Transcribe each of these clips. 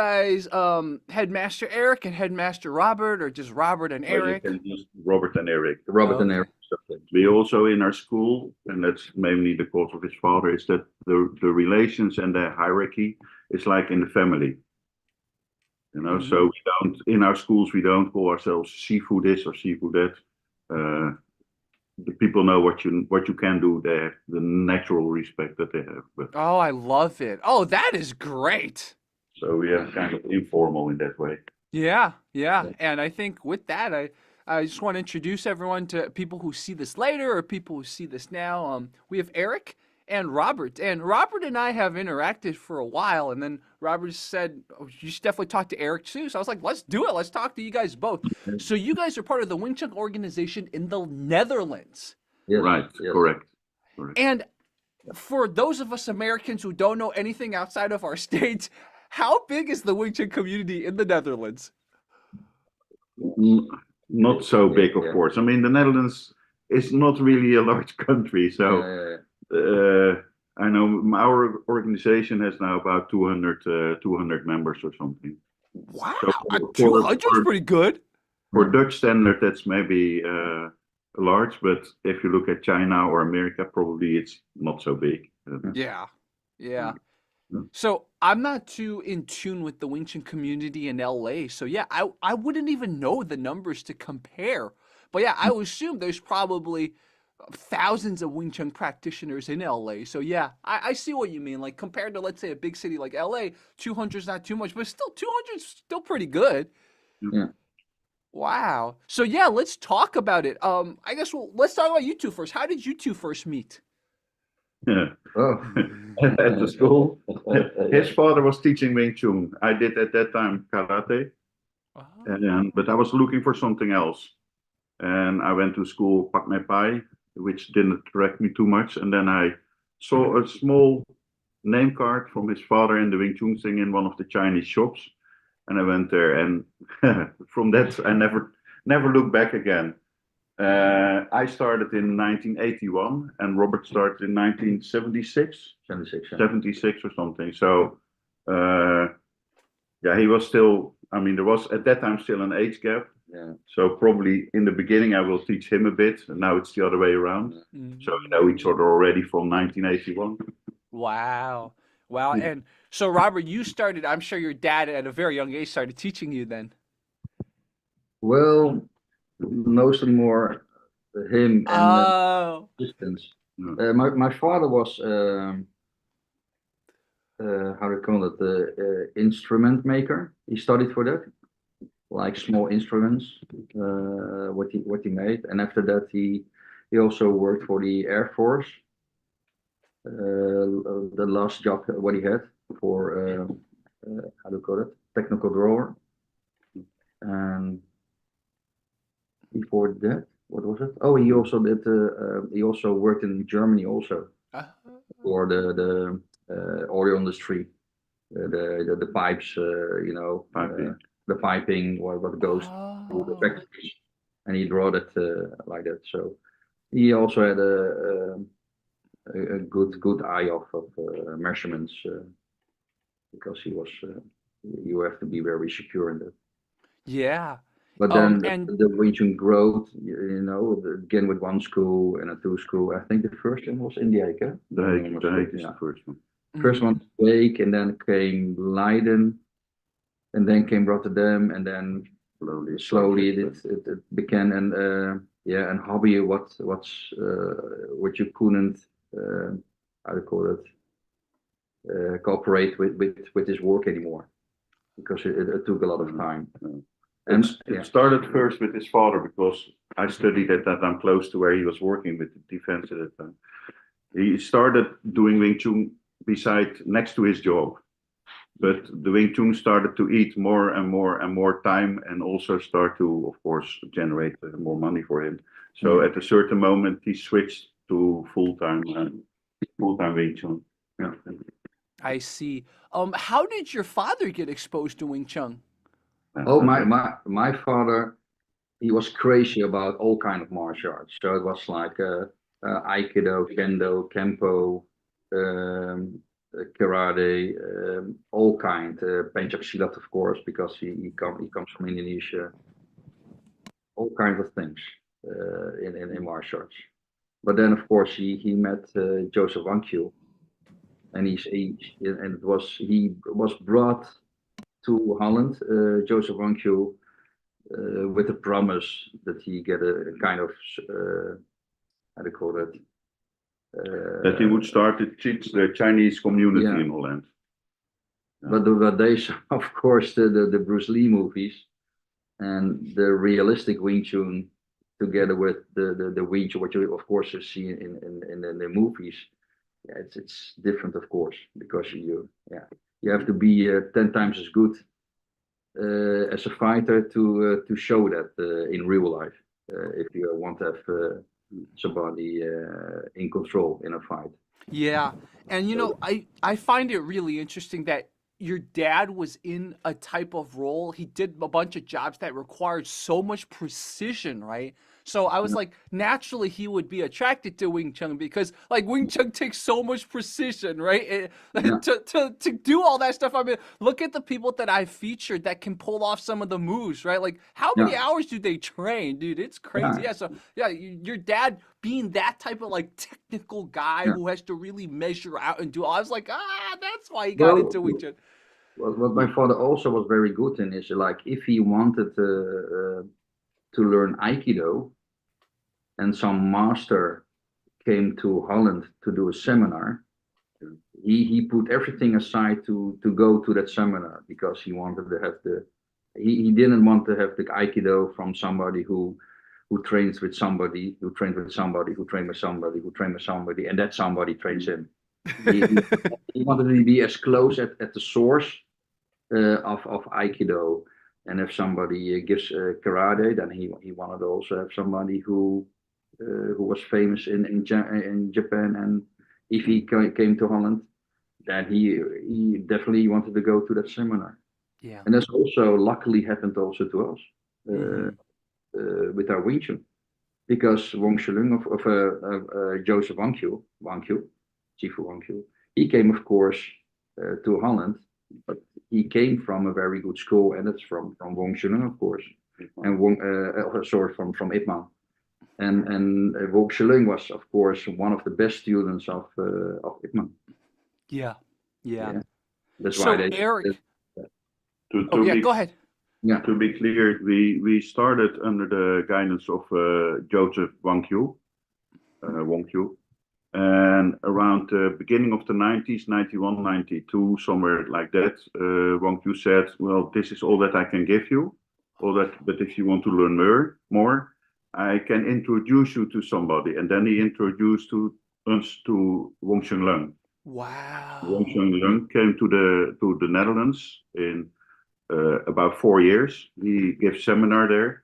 guys Headmaster Erik and Headmaster Robert, or just Robert and Or you Erik? can use Robert and Erik. Robert and Okay. Erik. Okay. We also in our school, and that's mainly the cause of his father, is that the relations and the hierarchy is like in the family. So we don't in our schools we don't call ourselves seafood this or seafood that. The people know what you can do there, the natural respect that they have. But Oh, I love it. Oh, that is great. so we are kind of informal in that way. Yeah, yeah. Yeah. And I think with that, I just want to introduce everyone to people who see this later or people who see this now. We have Erik and Robert. And Robert and I have interacted for a while. And then Robert said, oh, you should definitely talk to Erik too. So I was like, let's do it. Let's talk to you guys both. So you guys are part of the Wing Chun organization in the Netherlands. Yes. Right, Yes. correct. And for those of us Americans who don't know anything outside of our states, how big is the Wing Chun community in the Netherlands? N- Not so big, Yeah, of yeah. course. I mean, the Netherlands is not really a large country, so I know our organization has now about 200 members or something. Wow, So 200 is pretty good. for Dutch standard, that's maybe large, but if you look at China or America, probably it's not so big. Yeah, yeah. Yeah. So I'm not too in tune with the Wing Chun community in LA. So yeah, I wouldn't even know the numbers to compare. But yeah, I would assume there's probably thousands of Wing Chun practitioners in LA. So yeah, I see what you mean. Like compared to let's say a big city like LA, 200 is not too much, but still 200 is still pretty good. Yeah. Wow. So yeah, let's talk about it. I guess let's talk about you two first. How did you two first meet? Yeah. Oh. At the school. His father was teaching Wing Chun. I did at that time karate, but I was looking for something else. And I went to school Pak Mai Pai, which didn't attract me too much. And then I saw a small name card from his father in the Wing Chun thing in one of the Chinese shops. And I went there, and from that I never looked back again. I started in 1981, and Robert started in 1976, 76. Yeah. 76 or something. So, yeah, he was still. I mean, there was at that time still an age gap. Yeah. So probably in the beginning I will teach him a bit, and now it's the other way around. So we know each other already from 1981. Wow. Wow. And so, Robert, you started, I'm sure your dad at a very young age started teaching you then. Well, mostly more him and Oh. assistants. Yeah. My father was how do you call it, the instrument maker. He studied for that, like small instruments, what he made, and after that he also worked for the Air Force. The last job what he had for how do you call it, technical drawer, and before that, what was it? Oh, he also did. He also worked in Germany also for the oil industry, the pipes, Piping. the piping, what goes through the factories, and he drew that like that. So he also had a good eye of measurements because he was. You have to be very secure in that. Yeah. But then And the region growth, again with one school and a two school. I think the first one was in the Eik, eh? The Hague is the first one. First one was Wake, and then came Leiden, and then came Rotterdam, and then slowly it became an hobby. What you couldn't how do you call it, cooperate with his work anymore because it took a lot of time. And it started first with his father because I studied at that time close to where he was working with the defense at that time. He started doing Wing Chun next to his job, but the Wing Chun started to eat more and more and more time, and also start to, of course, generate more money for him. So at a certain moment, he switched to full-time Wing Chun. Yeah. I see. How did your father get exposed to Wing Chun? Oh, my father, he was crazy about all kind of martial arts. So it was like Aikido, Kendo, Kempo, karate, all kind, pencak silat, of course, because he comes from Indonesia. All kinds of things in martial arts. But then, of course, he met Joseph Wankyu, and he was brought to Holland, Joseph Wankyu, with the promise that he get a kind of how do you call it? That he would start to teach the Chinese community Yeah. in Holland. But they saw, of course, the Bruce Lee movies and the realistic Wing Chun together with the Wing Chun, what you of course have seen in the movies. Yeah, it's different, of course, because you have to be 10 times as good as a fighter to show that in real life if you want to have somebody in control in a fight. Yeah. And you know, I find it really interesting that your dad was in a type of role. He did a bunch of jobs that required so much precision, right? So I was like, naturally he would be attracted to Wing Chun because like Wing Chun takes so much precision, right? Yeah. To do all that stuff. I mean, look at the people that I featured that can pull off some of the moves, right? Like how many Yeah. hours do they train, dude? It's crazy. Yeah. Yeah. So yeah, your dad being that type of like technical guy Yeah. who has to really measure out and do all. I was like, that's why he got Well, into Wing Chun. what my father also was very good in is like if he wanted to learn Aikido and some master came to Holland to do a seminar, he put everything aside to go to that seminar because he wanted to have he didn't want to have the Aikido from somebody who trains with somebody who trained with somebody who trained with somebody who trained with somebody and that somebody trains him. He wanted to be as close at the source of Aikido. And if somebody gives karate, then he wanted to also have somebody who was famous in Japan. And if he came to Holland, then he definitely wanted to go to that seminar. Yeah. And that's also luckily happened also to us with our Wing Chun, because Wong Shilung of Joseph Wankyu, Chifu Wankyu, he came of course to Holland, but he came from a very good school, and it's from Wong Shilung, of course, and from Ip Man. And Wong Shilung was, of course, one of the best students of Ip Man. Yeah. Yeah. That's So why they. Eric. To Yeah, be, go ahead. Yeah. To be clear, we started under the guidance of Joseph Wankyu, and around the beginning of the 90s, 91, 92, somewhere like that, Wankyu said, well, this is all that I can give you, but if you want to learn more, I can introduce you to somebody. And then he introduced us to Wong Chun Leung. Wow. Wong Chun Leung came to the Netherlands in about 4 years. He gave seminar there,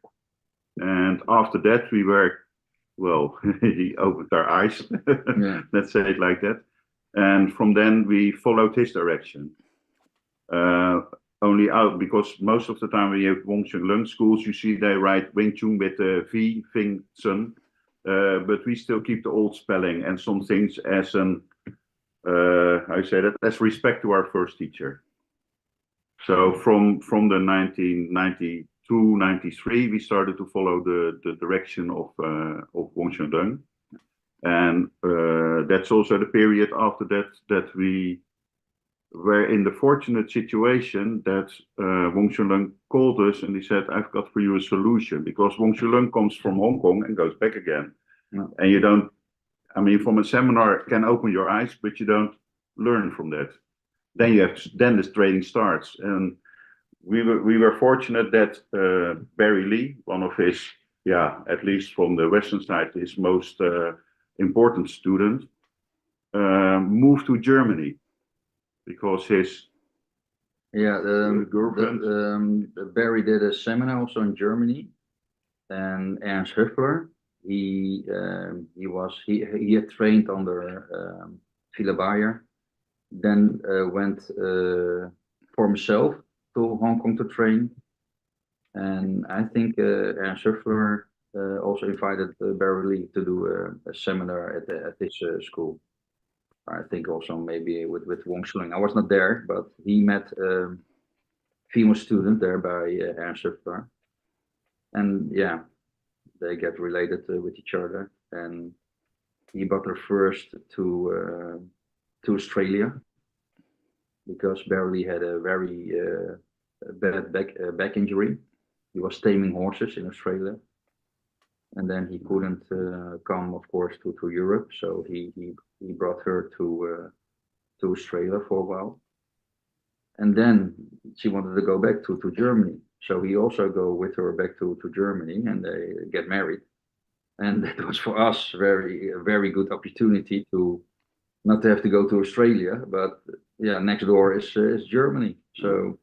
and after that he opened our eyes. Let's say it like that. And from then we followed his direction. Only out because most of the time when you have Wong Chun Leung schools, you see they write Wing Chun with the V, Wing Chun, but we still keep the old spelling and some things as as respect to our first teacher. So from the 1992, 93, we started to follow the direction of Wong Chun Leung, and that's also the period after that we were in the fortunate situation that Wong Chun Leung called us and he said, "I've got for you a solution," because Wong Chun Leung comes from Hong Kong and goes back again, and you don't. I mean, from a seminar can open your eyes, but you don't learn from that. Then the training starts, and we were fortunate that Barry Lee, one of his, at least from the Western side, his most important student, moved to Germany because his girlfriend. Barry did a seminar also in Germany, and Ernst Höfler, he had trained under Philip Bayer, then went for himself to Hong Kong to train, and I think Ernst Höfler also invited Barry Lee to do a seminar at his school. I think also maybe with Wong Chun. I was not there, but he met female student there by Ernst, and yeah, they get related with each other, and he brought her first to Australia because Beverly had a very bad back injury. He was taming horses in Australia, and then he couldn't come, of course, to Europe. So he brought her to Australia for a while, and then she wanted to go back to Germany. So he also go with her back to Germany, and they get married. And that was for us a very good opportunity to not to have to go to Australia, but yeah, next door is Germany. So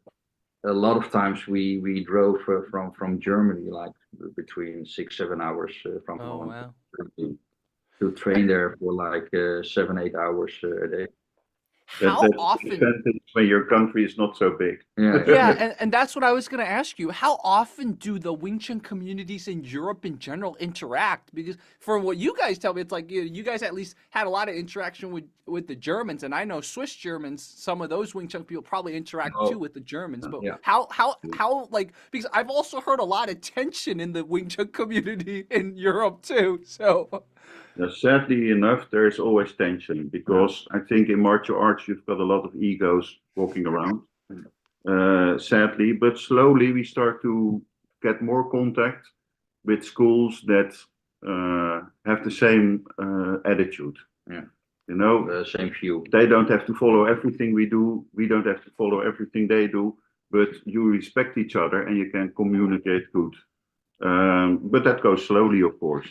a lot of times we drove from Germany, like between 6-7 hours from Oh Holland wow. to train there for like 7-8 hours a day. How That's the often? advantage when your country is not so big. Yeah, Yeah, and that's what I was going to ask you. How often do the Wing Chun communities in Europe in general interact? Because from what you guys tell me, it's like you guys at least had a lot of interaction with the Germans, and I know Swiss Germans. Some of those Wing Chun people probably interact too oh, with the Germans. But yeah. how like because I've also heard a lot of tension in the Wing Chun community in Europe too. So Sadly enough, there is always tension because I think in martial arts you've got a lot of egos walking around. Sadly, but slowly we start to get more contact with schools that have the same attitude. Yeah. You know, Same view. they don't have to follow everything we do. We don't have to follow everything they do. But you respect each other and you can communicate good. But that goes slowly, of course.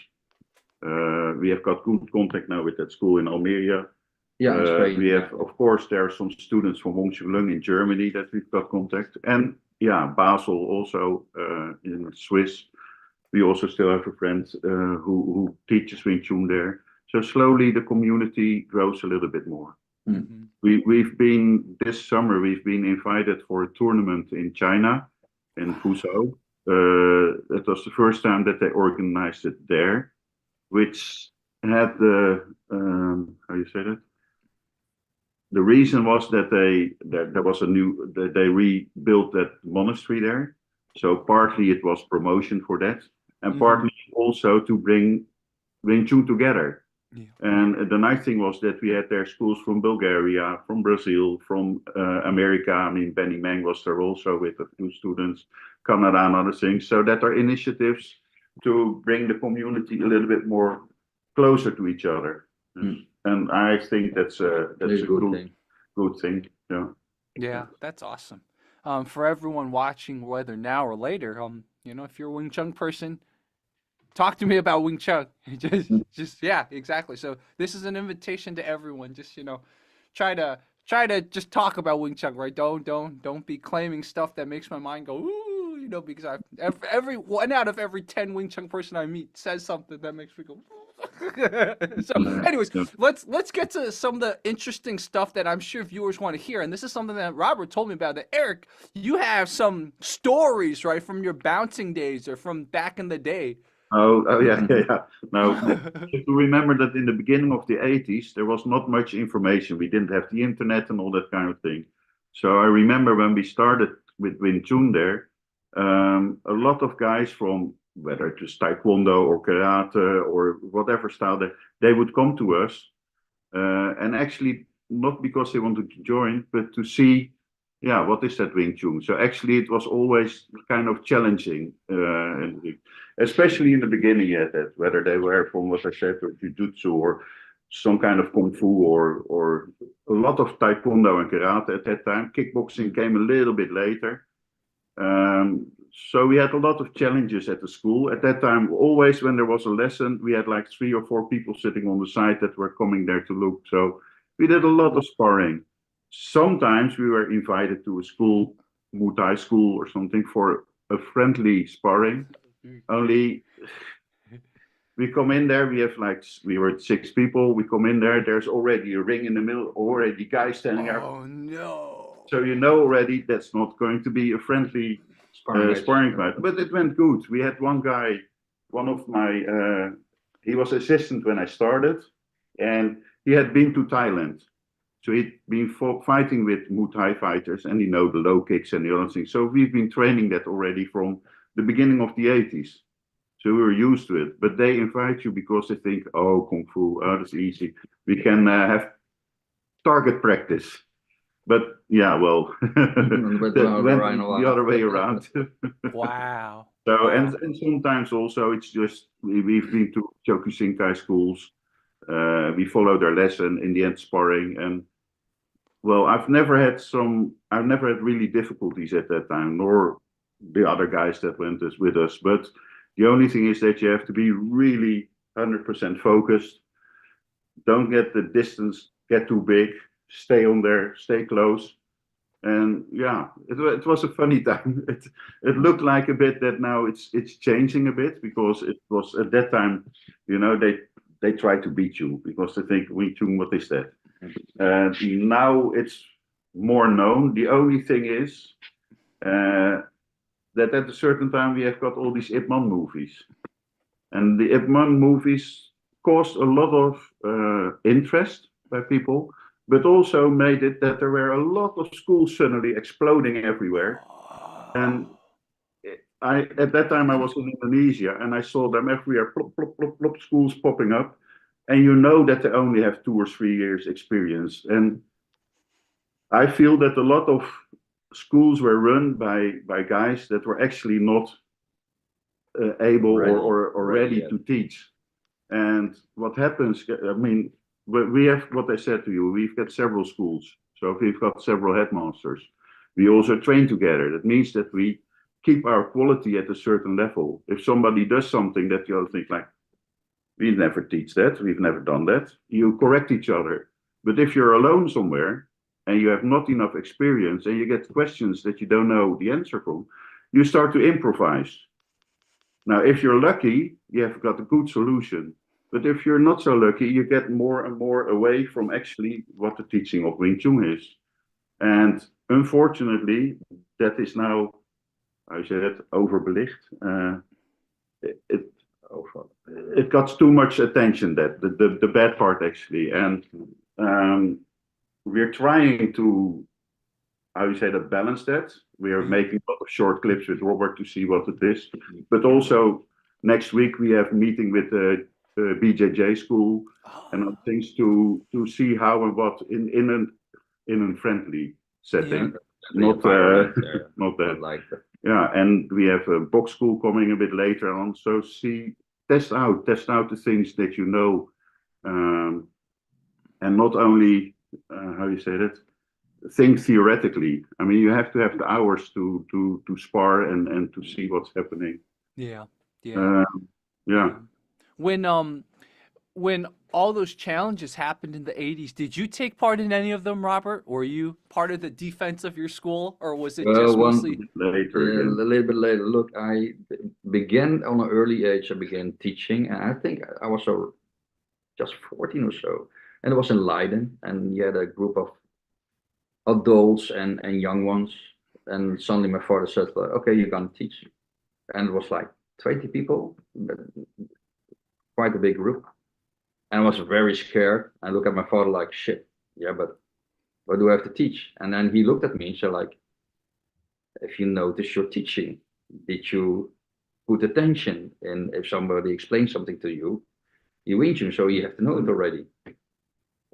We have got good contact now with that school in Almeria. Yeah, in Spain. We have, of course, there are some students from Wing Chun in Germany that we've got contact, and yeah, Basel also in Swiss. We also still have a friend who teaches Wing Chun there. So slowly the community grows a little bit more. mm-hmm. We've been this summer. We've been invited for a tournament in China, in Fuzhou. It was the first time that they organized it there, which had the how you say that? The reason was that there was they rebuilt that monastery there. So partly it was promotion for that, and partly also to bring Wing Chun together. Yeah. And the nice thing was that we had there schools from Bulgaria, from Brazil, from America. I mean, Benny Mang was there also with a few students, Canada and other things. So that are initiatives to bring the community a little bit more closer to each other. And I think that's a good thing. Yeah. Yeah, that's awesome. For everyone watching, whether now or later, if you're a Wing Chun person, talk to me about Wing Chun. just yeah, exactly. So this is an invitation to everyone. Just try to just talk about Wing Chun, right? Don't be claiming stuff that makes my mind go ooh, because every 1 out of every 10 Wing Chun person I meet says something that makes me go. So, anyways, let's get to some of the interesting stuff that I'm sure viewers want to hear. And this is something that Robert told me about. That Erik, you have some stories, right, from your bouncing days or from back in the day. Oh yeah. Now, you have to remember that in the beginning of the 80s, there was not much information. We didn't have the internet and all that kind of thing. So I remember when we started with Wing Chun there, a lot of guys from whether it was Taekwondo or Karate or whatever style, they would come to us. And actually, not because they wanted to join, but to see, yeah, what is that Wing Chun? So actually, it was always kind of challenging, especially in the beginning, that whether they were from what I said, or Jiu-Jitsu or some kind of Kung Fu or a lot of Taekwondo and Karate at that time. Kickboxing came a little bit later. So we had a lot of challenges at the school. At that time, always when there was a lesson, we had like 3 or 4 people sitting on the side that were coming there to look. So we did a lot of sparring. Sometimes we were invited to a school, Muay Thai school or something, for a friendly sparring. Only we come in there, we were 6 people, we come in there, there's already a ring in the middle, already guys standing there. Oh no. So you know already that's not going to be a friendly sparring fight. But it went good. We had one guy, he was assistant when I started, and he had been to Thailand. So he'd been fighting with Muay Thai fighters, and he know the low kicks and the other things. So we've been training that already from the beginning of the 80s. So we were used to it. But they invite you because they think, oh, Kung Fu, oh, that's easy. We can have target practice. But yeah, well, that went the other way around. Wow. So, Wow. and sometimes also it's just, we've been to Kyokushinkai schools. We follow their lesson, in the end sparring. And well, I've never had really difficulties at that time, nor the other guys that went with us. But the only thing is that you have to be really 100% focused. Don't get the distance get too big. Stay on there, stay close. And yeah, it was a funny time. It looked like a bit that now it's changing a bit, because it was at that time, they try to beat you because they think, Wing Chun, what is that? And now it's more known. The only thing is that at a certain time we have got all these Ip Man movies. And the Ip Man movies caused a lot of interest by people, but also made it that there were a lot of schools suddenly exploding everywhere. And at that time I was in Indonesia, and I saw them everywhere, plop, plop, plop, plop, schools popping up. And you know that they only have 2 or 3 years experience. And I feel that a lot of schools were run by guys that were actually not able or ready to teach. And what happens, I mean, we have, what I said to you, we've got several schools. So we've got several headmasters. We also train together. That means that we keep our quality at a certain level. If somebody does something that you think like, we never teach that, we've never done that, you correct each other. But if you're alone somewhere and you have not enough experience and you get questions that you don't know the answer from, you start to improvise. Now, if you're lucky, you have got a good solution. But if you're not so lucky, you get more and more away from actually what the teaching of Wing Chun is. And unfortunately, that is now, I said it, overbelicht. It got too much attention, that the bad part actually. And we're trying to, how you say that, balance that. We are making a lot of short clips with Robert to see what it is. But also next week we have a meeting with the BJJ school and other things to see how and what in a friendly setting. Yeah. Not that. Like that. Yeah, and we have a box school coming a bit later on. So test out the things that you know, and not only how you say that, think theoretically. I mean, you have to have the hours to spar and to see what's happening. Yeah. Yeah. Yeah. When all those challenges happened in the 80s, did you take part in any of them, Robert? Were you part of the defense of your school, or was it just mostly later? A little bit later. Look, I began on an early age. I began teaching, and I think I was just 14 or so, and it was in Leiden, and you had a group of adults and young ones, and suddenly my father said, "Okay, you're gonna teach," and it was like 20 people, quite a big group. And I was very scared. I looked at my father like, shit, yeah, but what do I have to teach? And then he looked at me and said, like, if you notice your teaching, did you put attention? And if somebody explains something to you, you Wing Chun, so you have to know it already.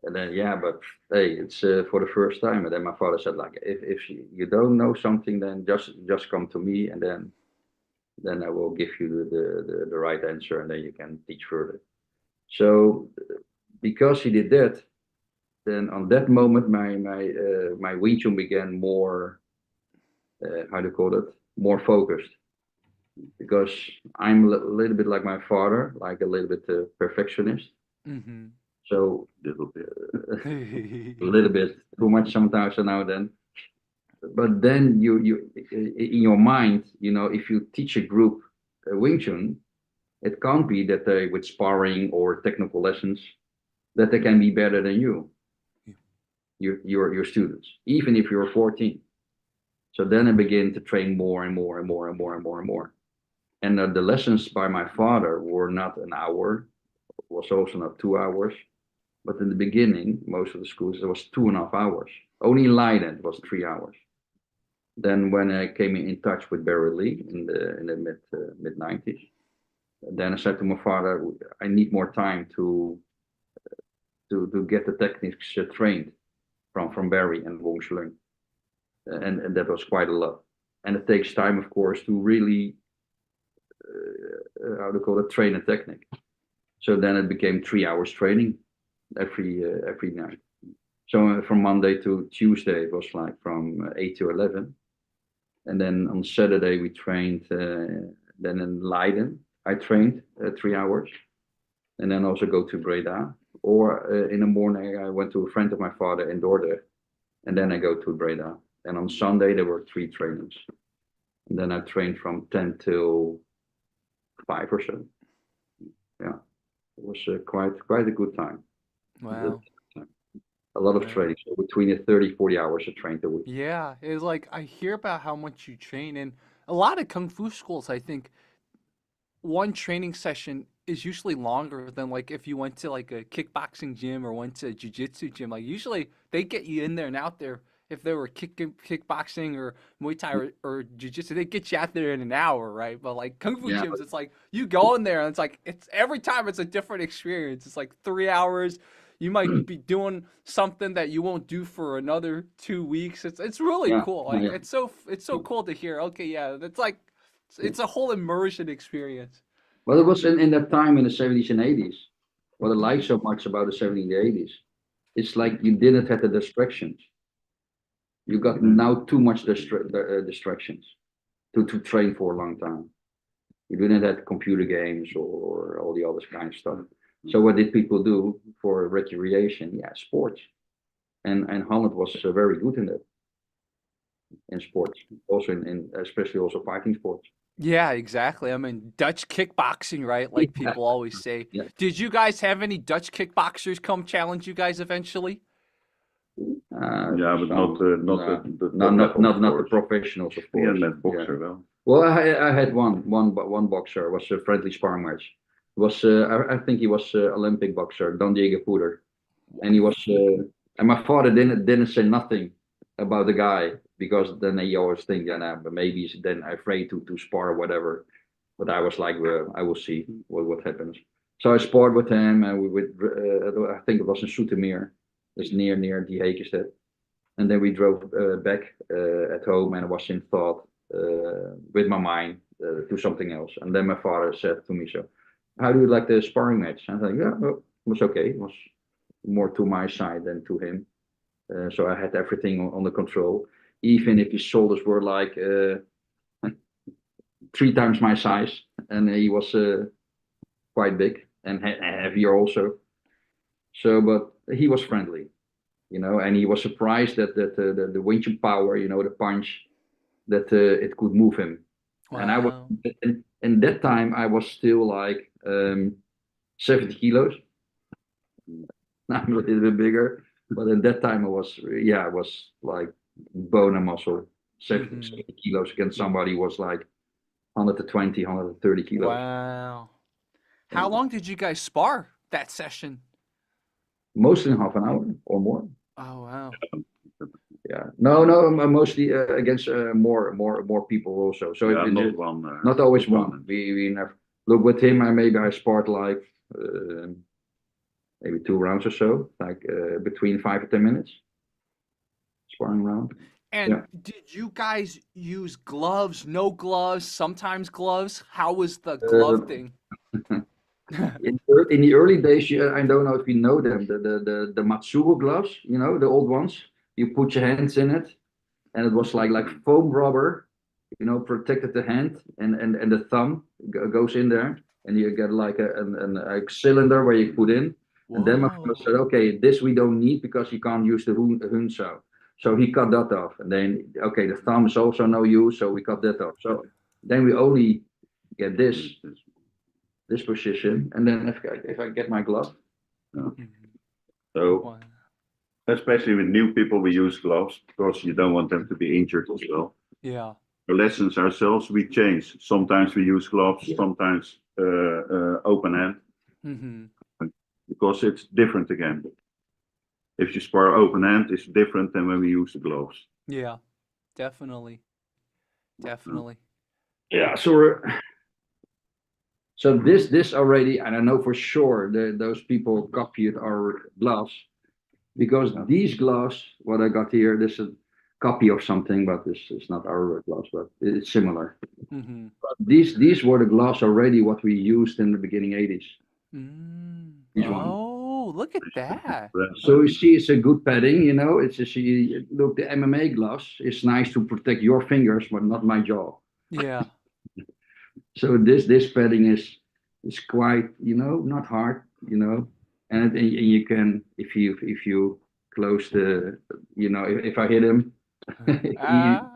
And then, yeah, but hey, it's for the first time. And then my father said, like, if you don't know something, then just come to me, and then I will give you the right answer, and then you can teach further. So because he did that, then on that moment my Wing Chun began more, how do you call it, more focused, because I'm a little bit like my father, like a little bit perfectionist. Mm-hmm. So a little bit too much sometimes now and then. But then you in your mind, if you teach a group Wing Chun, it can't be that they, with sparring or technical lessons, that they can be better than you, your students, even if you're 14. So then I began to train more and more and more and more and more and more. And the lessons by my father were not an hour, was also not 2 hours. But in the beginning, most of the schools, it was 2.5 hours. Only in Leiden, it was 3 hours. Then when I came in touch with Barry Lee in the mid 90s, then I said to my father, I need more time to get the techniques trained from Barry and Wing Chun. And that was quite a lot. And it takes time, of course, to really, how to call it, train a technique. So then it became 3 hours training every night. So from Monday to Tuesday, it was like from 8 to 11. And then on Saturday, we trained, then in Leiden, I trained 3 hours. And then also go to Breda. Or in the morning, I went to a friend of my father in Dordrecht. And then I go to Breda. And on Sunday, there were 3 trainings. And then I trained from 10 till 5 or so. Yeah, it was quite a good time. Wow. A lot of training, so between 30-40 hours of training a week. Yeah, it's like I hear about how much you train, and a lot of kung fu schools, I think one training session is usually longer than like if you went to like a kickboxing gym or went to a jiu-jitsu gym. Like usually they get you in there and out there. If they were kickboxing or Muay Thai or jiu-jitsu, they get you out there in an hour, right? But like kung fu Yeah, gyms, it's like you go in there and it's like it's every time it's a different experience. It's like 3 hours. You might be doing something that you won't do for another 2 weeks. It's really yeah, cool. yeah, Like yeah. it's so cool to hear. Okay, yeah, it's like it's a whole immersion experience. Well, it was in that time in the 70s and 80s. What I like so much about the 70s and the 80s, it's like you didn't have the distractions. You got now too much distractions to train for a long time. You didn't have computer games or all the other kind of stuff. So what did people do for recreation? Yeah, sports. And Holland was very good in that, in sports, also in especially also fighting sports. Yeah, exactly. I mean, Dutch kickboxing, right? Like Yeah, people always say. yeah. Did you guys have any Dutch kickboxers come challenge you guys eventually? Yeah, but not the No, top level, of not the course. professionals, of Yeah, course. met boxer well. Well, I had one boxer. It was a friendly sparring match. It was I think he was Olympic boxer, Don Diego Puder, and he was and my father didn't say nothing about the guy because then he always think, yeah, nah, but maybe he's then afraid to spar or whatever. But I was like, I will see what happens. So I sparred with him, and we would I think it was in Soetermeer, it's near Die Hekenstedt. And then we drove back at home, and I was in thought with my mind to something else. And then my father said to me, "So, how do you like the sparring match?" And I was like, "Yeah, well, it was okay. It was more to my side than to him." So I had everything under control, even if his shoulders were like 3 times my size, and he was quite big and heavier also. So, but he was friendly, and he was surprised that the Wing Chun power, the punch, that it could move him. And I was, Wow. in that time, I was still like 70 kilos. I'm a little bit bigger, but in that time, I was like bone and muscle, 70, Hmm. 70 kilos against somebody who was like 120, 130 kilos. Wow. Yeah. How long did you guys spar that session? Mostly in half an hour or more. Oh, wow. Yeah. No, mostly against more people also. So Yeah, it not just one. not always one. opponent. We never look with him. I sparred like maybe 2 rounds or so, like between 5 or 10 minutes sparring round. And Yeah. did you guys use gloves, no gloves, sometimes gloves? How was the glove Uh, thing? in the early days, I don't know if you know them, the Matsuro gloves, the old ones. You put your hands in it, and it was like foam rubber, protected the hand, and the thumb goes in there, and you get like a cylinder where you put in. And then my father Whoa. said, okay, this we don't need because you can't use the hunso. So he cut that off. And then, okay, the thumb is also no use, so we cut that off. So then we only get this position. And then if I get my glove, Yeah. Mhm. So Wow. especially with new people, we use gloves because you don't want them to be injured as well. Yeah. The lessons ourselves, we change. Sometimes we use gloves, sometimes open hand, Hmm. because because it's different again. If you spar open hand, it's different than when we use the gloves. Yeah, definitely. Definitely. Yeah, so this already, and I know for sure that those people copied our gloves, because these gloves, what I got here, this is a copy of something, but this is not our gloves, but it's similar. Mm-hmm. But these were the gloves already what we used in the beginning 80s. These ones. Oh, look at that. So you see, it's a good padding, you know. It's just look, the MMA gloves is nice to protect your fingers, but not my jaw. Yeah. So this padding is quite, you know, not hard, you know, and you can, if you close the, you know, if I hit him, he, Ah.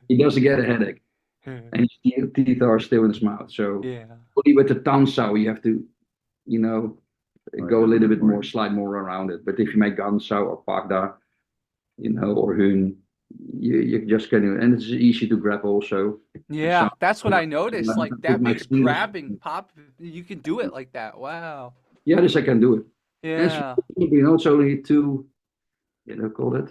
he doesn't get a headache, and his teeth are still in his mouth. So Yeah. only with the tansau you have to, you know, go a little bit more, slide more around it. But if you make gansau or pagda, you know, or hun, you just can, and it's easy to grab also. Yeah, So that's what I noticed. I Like put that my makes fingers. grabbing pop. You can do it like that. Wow. Yeah, this I can do it. And it's, Yeah. you know, it's only two, you know, call it,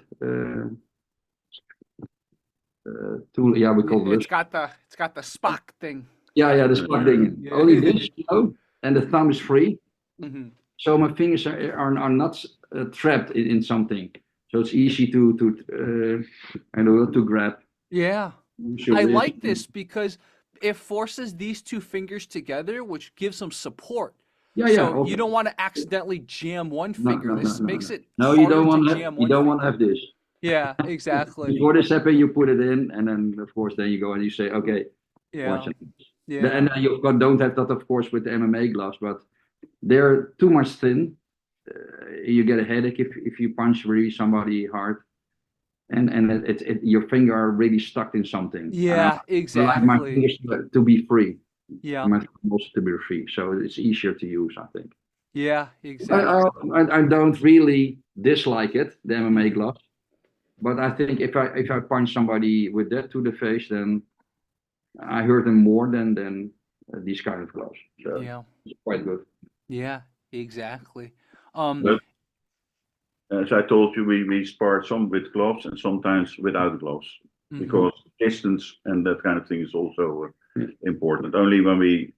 two, yeah, we call It's it. got the Spock thing. Yeah, the spark thing. Yeah. Only this, you know, and the thumb is free. Hmm. So my fingers are not trapped in something. So it's easy to I don't know, to grab. Yeah. Use your I wrist. like this because it forces these two fingers together, which gives them support. Yeah. So you Also, don't want to accidentally jam one no, finger. no, no, This no, makes no. it No, harder to jam you one don't want to finger. have this. Yeah, exactly. Before this happens, you put it in, and then of course, then you go and you say, okay, watch Yeah. it. Yeah. And then you don't have that, of course, with the MMA gloves, but they're too much thin. You get a headache if you punch really somebody hard, and your finger are really stuck in something. And I Yeah, like my exactly. fingers to be free, Yeah. and my thumb also to be free, so it's easier to use, I think. Yeah, I, exactly. I don't really dislike it, the MMA Mhm. gloves, but I think if I punch somebody with that to the face, then I hurt them more than these kind of gloves. So Yeah. it's quite good. Yeah, exactly. But as I told you, we spar some with gloves and sometimes without gloves Mhm. because distance and that kind of thing is also important. Only when we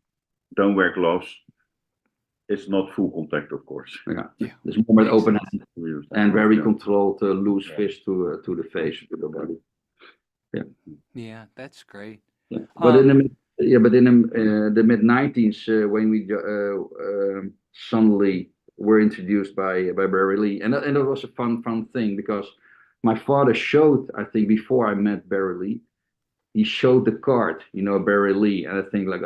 don't wear gloves, it's not full contact, of course. Yeah, there's more with Makes open sense. hand We use that. and very Yeah. controlled loose fist to the face, to the body. Yeah, that's great. Yeah, but in the mid 90s, when we suddenly were introduced by Barry Lee, and that was a fun thing because my father showed, I think, before I met Barry Lee, he showed the card, you know, Barry Lee, and I think like,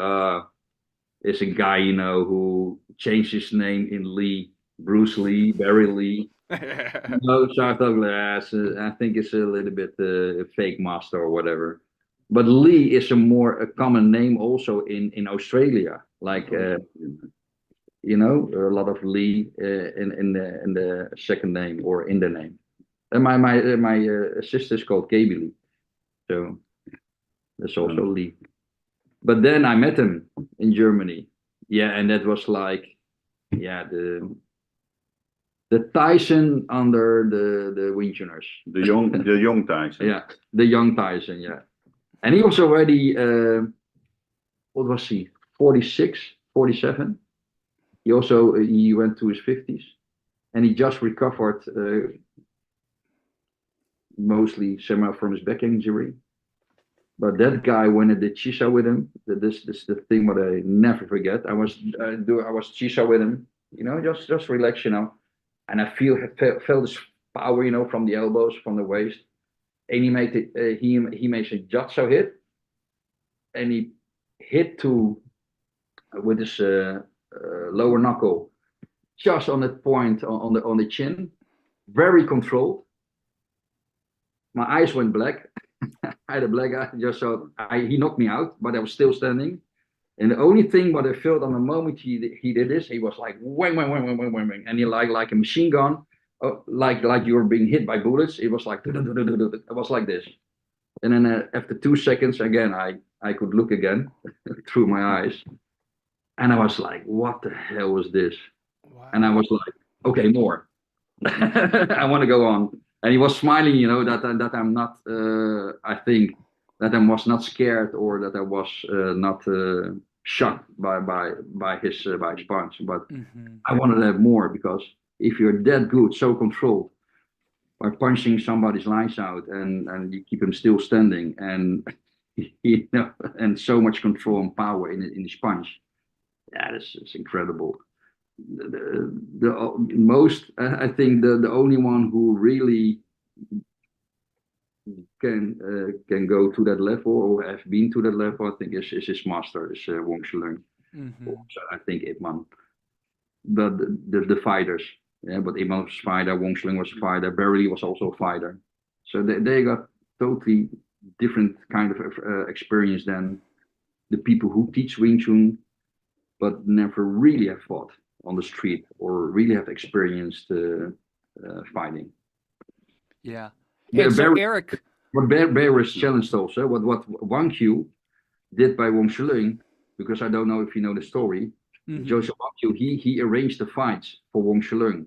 it's a guy, you know, who changed his name in Lee, Bruce Lee, Barry Lee. No, so I thought, I think it's a little bit a fake master or whatever. But Lee is a common name also in Australia. Like you know, a lot of Lee in the second name or in the name. And my sister is called Gaby Lee, so that's also Lee. But then I met him in Germany. Yeah, and that was like, yeah, the Tyson under the Wing Chuners. The young Tyson. Yeah, the young Tyson, yeah. And he was already, what was he, 46, 47. He went to his 50s. And he just recovered mostly somehow from his back injury. But that guy, when I did Chisa with him, this the thing what I never forget. I was Chisa with him, you know, just relax, you know. And I felt this power, you know, from the elbows, from the waist. And he made it. He makes a jutsu hit, and he hit to with his lower knuckle, just on that point on the chin, very controlled. My eyes went black. I had a black eye just so he knocked me out, but I was still standing. And the only thing what I felt on the moment he did this, he was like whang whang whang whang whang whang, and he like a machine gun, like you were being hit by bullets. It was like it was like this. And then after 2 seconds, again I could look again through my eyes, and I was like, what the hell was this? Wow. And I was like, okay, more. I want to go on. And he was smiling, you know, that I'm not. I think that I was not scared or that I was not shocked by his punch. But Mm-hmm. I wanted to have more because if you're that good, so controlled, by punching somebody's lights out and you keep him still standing and you know, and so much control and power in his punch, yeah, it's incredible. The most I think the only one who really can go to that level or have been to that level, I think is his master, is Wong Chun. Mm-hmm. So I think Ip Man, but the fighters, yeah, but Ip Man was a fighter, Wong Chun was a fighter, Barry was also a fighter, so they got totally different kind of experience than the people who teach Wing Chun, but never really have fought on the street or really have experienced fighting. Yeah. Yeah, And so Barry, Erik, what Barry was challenged also, what Wang Q did by Wong Shilin, because I don't know if you know the story. mm-hmm. Joseph Wang Q, he arranged the fights for Wong Shilin,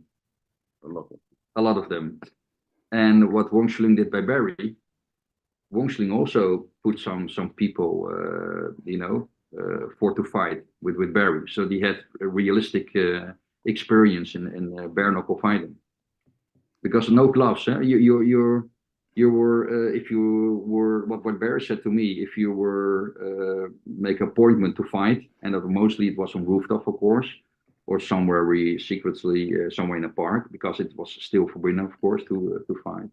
a lot of them. And what Wong Shilin did by Barry, Wong Shilin also put some people, for to fight with Barry. So he had a realistic experience in bare knuckle fighting. Because no gloves, huh? You were if you were what Barry said to me, if you were make appointment to fight, and that mostly it was on rooftop, of course, or somewhere we secretly somewhere in a park because it was still forbidden, of course, to fight.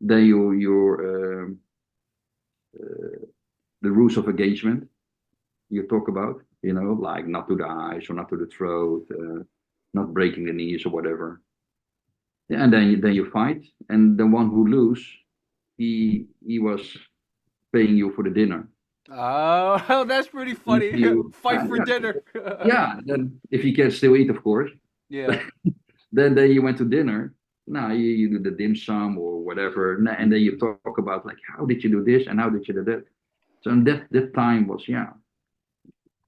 Then the rules of engagement you talk about, you know, like not to the eyes or not to the throat, not breaking the knees or whatever. Yeah, and then you fight, and the one who lose, he was paying you for the dinner. Oh, that's pretty If funny. you, Fight for dinner. yeah, then if you can still eat, of course. Yeah. Then you went to dinner. Now you do the dim sum or whatever, and then you talk about like how did you do this and how did you do that. So that time was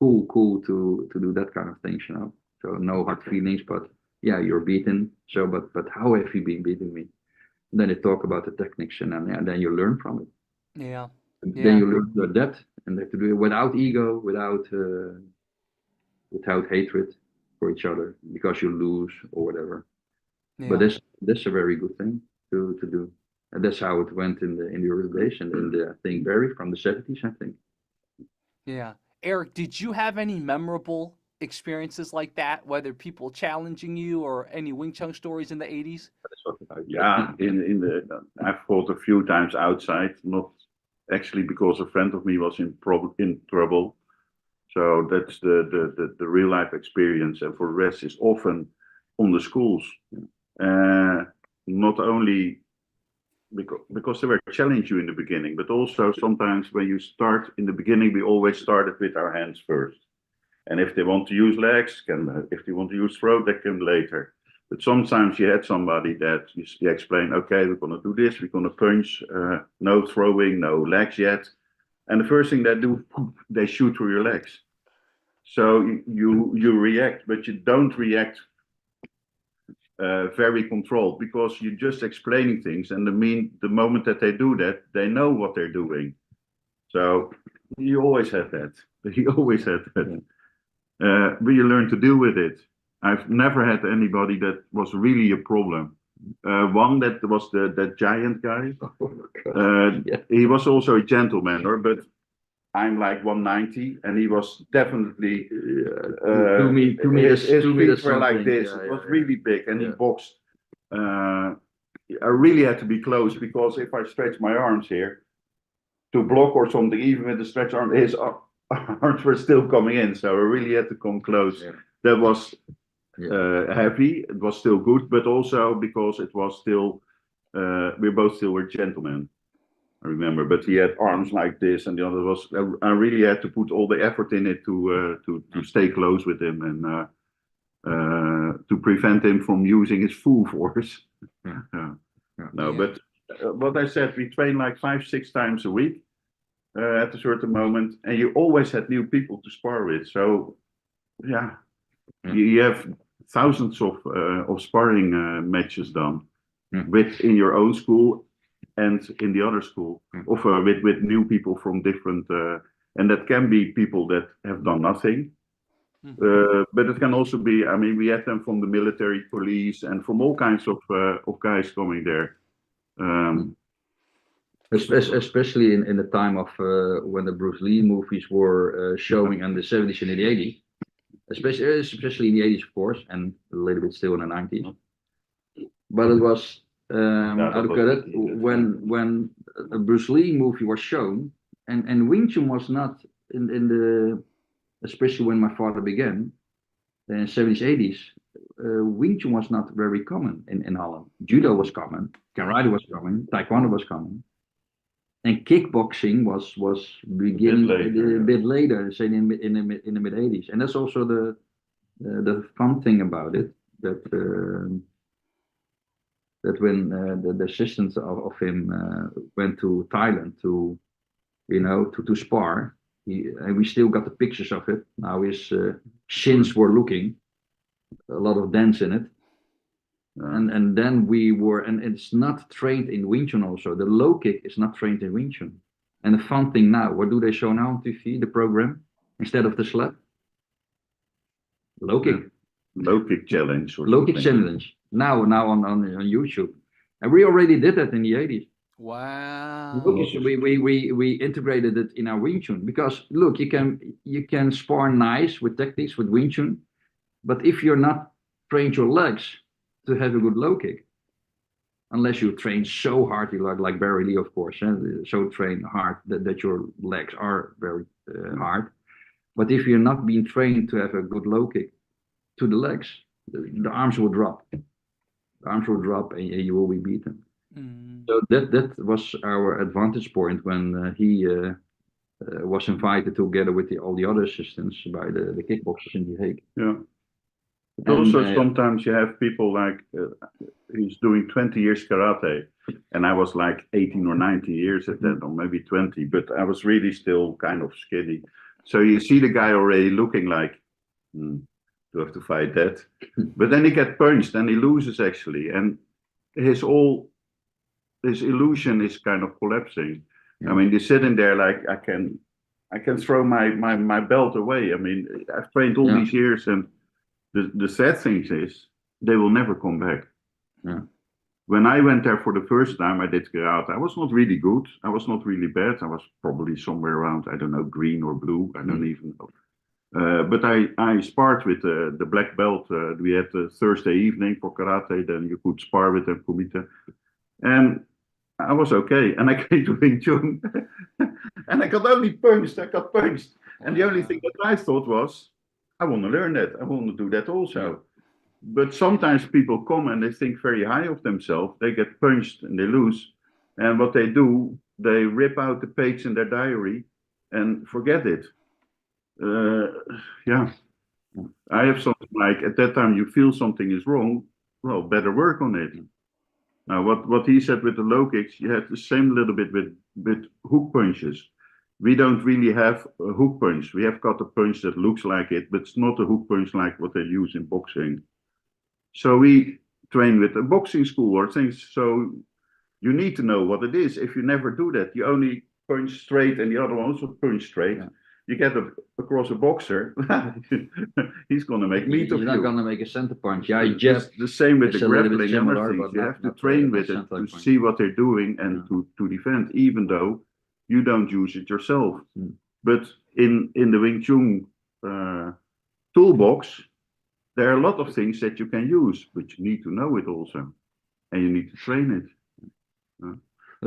cool to do that kind of things, you know. So no hard feelings, but yeah, you're beaten. So but how have you been beating me? And then they talk about the techniques and then you learn from it. Yeah. And then Yeah. you learn to adapt and have to do it without ego, without hatred for each other because you lose or whatever. But Yeah. that's a very good thing to do. And that's how it went in the early days and in the I think Barry from the 70s, I think. Yeah. Erik, did you have any memorable experiences like that, whether people challenging you or any Wing Chun stories in the 80s? Yeah, in the I've fought a few times outside, not actually because a friend of me was in trouble. So that's the real life experience, and for the rest is often on the schools. Not only because they were challenge you in the beginning, but also sometimes when you start in the beginning, we always started with our hands first. And if they want to use legs, if they want to use throat, they can later. But sometimes you had somebody that you explain, okay, we're going to do this, we're going to punch, no throwing, no legs yet. And the first thing they do, they shoot through your legs. So you react, but you don't react very controlled because you're just explaining things. And the moment that they do that, they know what they're doing. So you always had that. You always had that. But you learn to deal with it. I've never had anybody that was really a problem. One that was that giant guy. He was also a gentleman, but I'm like 190, and he was definitely 2 meters. His 2 feet meters were like something. this. Yeah, It was yeah, really big, and he yeah. boxed. I really had to be close because if I stretch my arms here to block or something, even with the stretch arm, his arms were still coming in. So I really had to come close. Yeah. That was Yeah. heavy. It was still good, but also because it was still we both still were gentlemen. I remember, but he had arms like this, and the other was. I really had to put all the effort in it to stay close with him and to prevent him from using his full force. Yeah. No, Yeah. but what I said, we train like 5-6 times a week at a certain moment, and you always had new people to spar with. So yeah. You have thousands of sparring matches done Mm. in your own school and in the other school, Mm. of with new people from different, and that can be people that have done nothing. But it can also be, I mean, we had them from the military police and from all kinds of guys coming there. Especially in the time of when the Bruce Lee movies were showing in the 70s and the 80s, especially in the 80s, of course, and a little bit still in the 90s. But it was how to put it, when a Bruce Lee movie was shown, and Wing Chun was not in the, especially when my father began in 70s, 80s. Wing Chun was not very common in Holland. Judo was common, karate was common, taekwondo was common. And kickboxing was beginning a bit later, say in the mid 80s, and that's also the fun thing about it, that that when the assistants of him went to Thailand to to spar, and we still got the pictures of it. Now his shins were looking a lot of dents in it. And then we were, and it's not trained in Wing Chun also. The low kick is not trained in Wing Chun. And the fun thing now, what do they show now on TV, the program, instead of the slap? Low kick. Low kick challenge. Low kick challenge. Now on YouTube. And we already did that in the 80s. Wow. We integrated it in our Wing Chun, because look, you can spar nice with tactics with Wing Chun, but if you're not trained your legs to have a good low kick, unless you train so hard, like Barry Lee, of course, so train hard that your legs are very hard. But if you're not being trained to have a good low kick to the legs, the arms will drop. The arms will drop, and you will be beaten. So that was our advantage point when he was invited together with all the other assistants by the kickboxers in The Hague. Yeah. But also sometimes you have people like he's doing 20 years karate, and I was like 18 or 19 years at that, or maybe 20, but I was really still kind of skinny. So you see the guy already looking like, do I have to fight that? But then he gets punched and he loses actually, and his illusion is kind of collapsing. I mean, he's sitting there like, I can throw my belt away. I mean, I've trained all these years, and the sad thing is they will never come back. When I went there for the first time, I did karate. I was not really good. I was not really bad. I was probably somewhere around, I don't know, green or blue. I don't even know. But I sparred with the black belt. We had Thursday evening for karate. Then you could spar with them, kumite. And I was okay. And I came to Wing Chun. And I got only punched. I got punched. And the only thing that I thought was, I want to learn that. I want to do that also. But sometimes people come and they think very high of themselves. They get punched and they lose. And what they do, they rip out the page in their diary and forget it. I have something like, at that time you feel something is wrong, well, better work on it. Now, what he said with the low kicks, you have the same little bit with hook punches. We don't really have a hook punch. We have got a punch that looks like it, but it's not a hook punch like what they use in boxing. So we train with a boxing school or things. So you need to know what it is. If you never do that, you only punch straight and the other one also punch straight. You get across a boxer, he's going to make meat of you. You're not going to make a center punch. Just the same with the grappling and other things. You have to train with it to see what they're doing and to defend, even though you don't use it yourself. But in the Wing Chun toolbox, there are a lot of things that you can use, but you need to know it also, and you need to train it.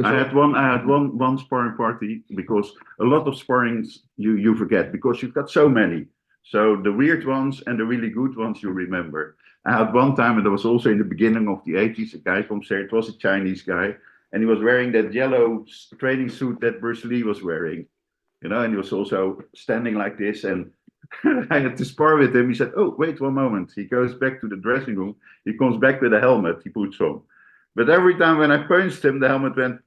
I had one sparring party, because a lot of sparrings you forget because you've got so many. So the weird ones and the really good ones you remember. I had one time, and it was also in the beginning of the 80s, a guy comes there, it was a Chinese guy, and he was wearing that yellow training suit that Bruce Lee was wearing, and he was also standing like this, and I had to spar with him. He said, oh, wait 1 moment. He goes back to the dressing room. He comes back with a helmet he puts on. But every time when I punched him, the helmet went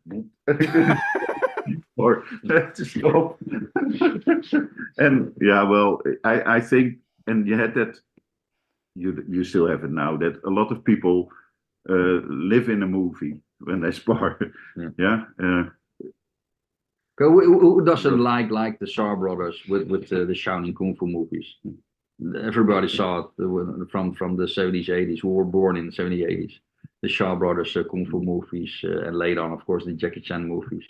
or to stop. And I think, and you had that you still have it now, that a lot of people live in a movie when they spar. Yeah. Who doesn't like the Shaw Brothers with the Shaolin Kung Fu movies? Everybody saw it from the 70s, 80s, who were born in the 70s, 80s. The Shaw Brothers Kung Fu movies, and later on, of course, the Jackie Chan movies.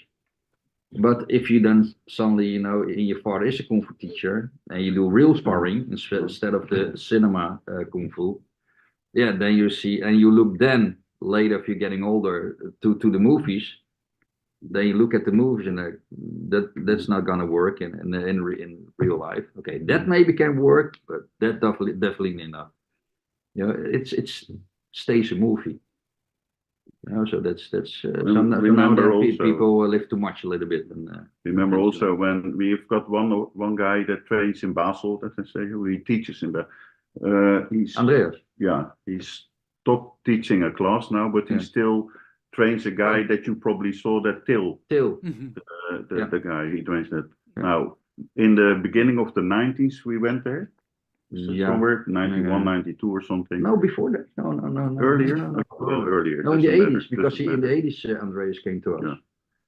But if you then suddenly, your father is a Kung Fu teacher, and you do real sparring instead of the cinema Kung Fu, yeah, then you see, and you look then later, if you're getting older, to the movies, then you look at the movies and that's not gonna work in real life. Okay, that maybe can work, but that definitely not. It's stays a movie. So that's remember also, people live too much a little bit. And remember also when we've got one guy that trains in Basel, that I say, who he teaches in the he's Andreas. Yeah, he's stopped teaching a class now, but he still trains a guy that you probably saw, that Till. The guy he trains that. Now, in the beginning of the 90s, we went there. Somewhere 91, 92 or something. No, before that. No. Earlier? No. Well, earlier. No, in the 80s, because in the 80s, Andreas came to us. Yeah.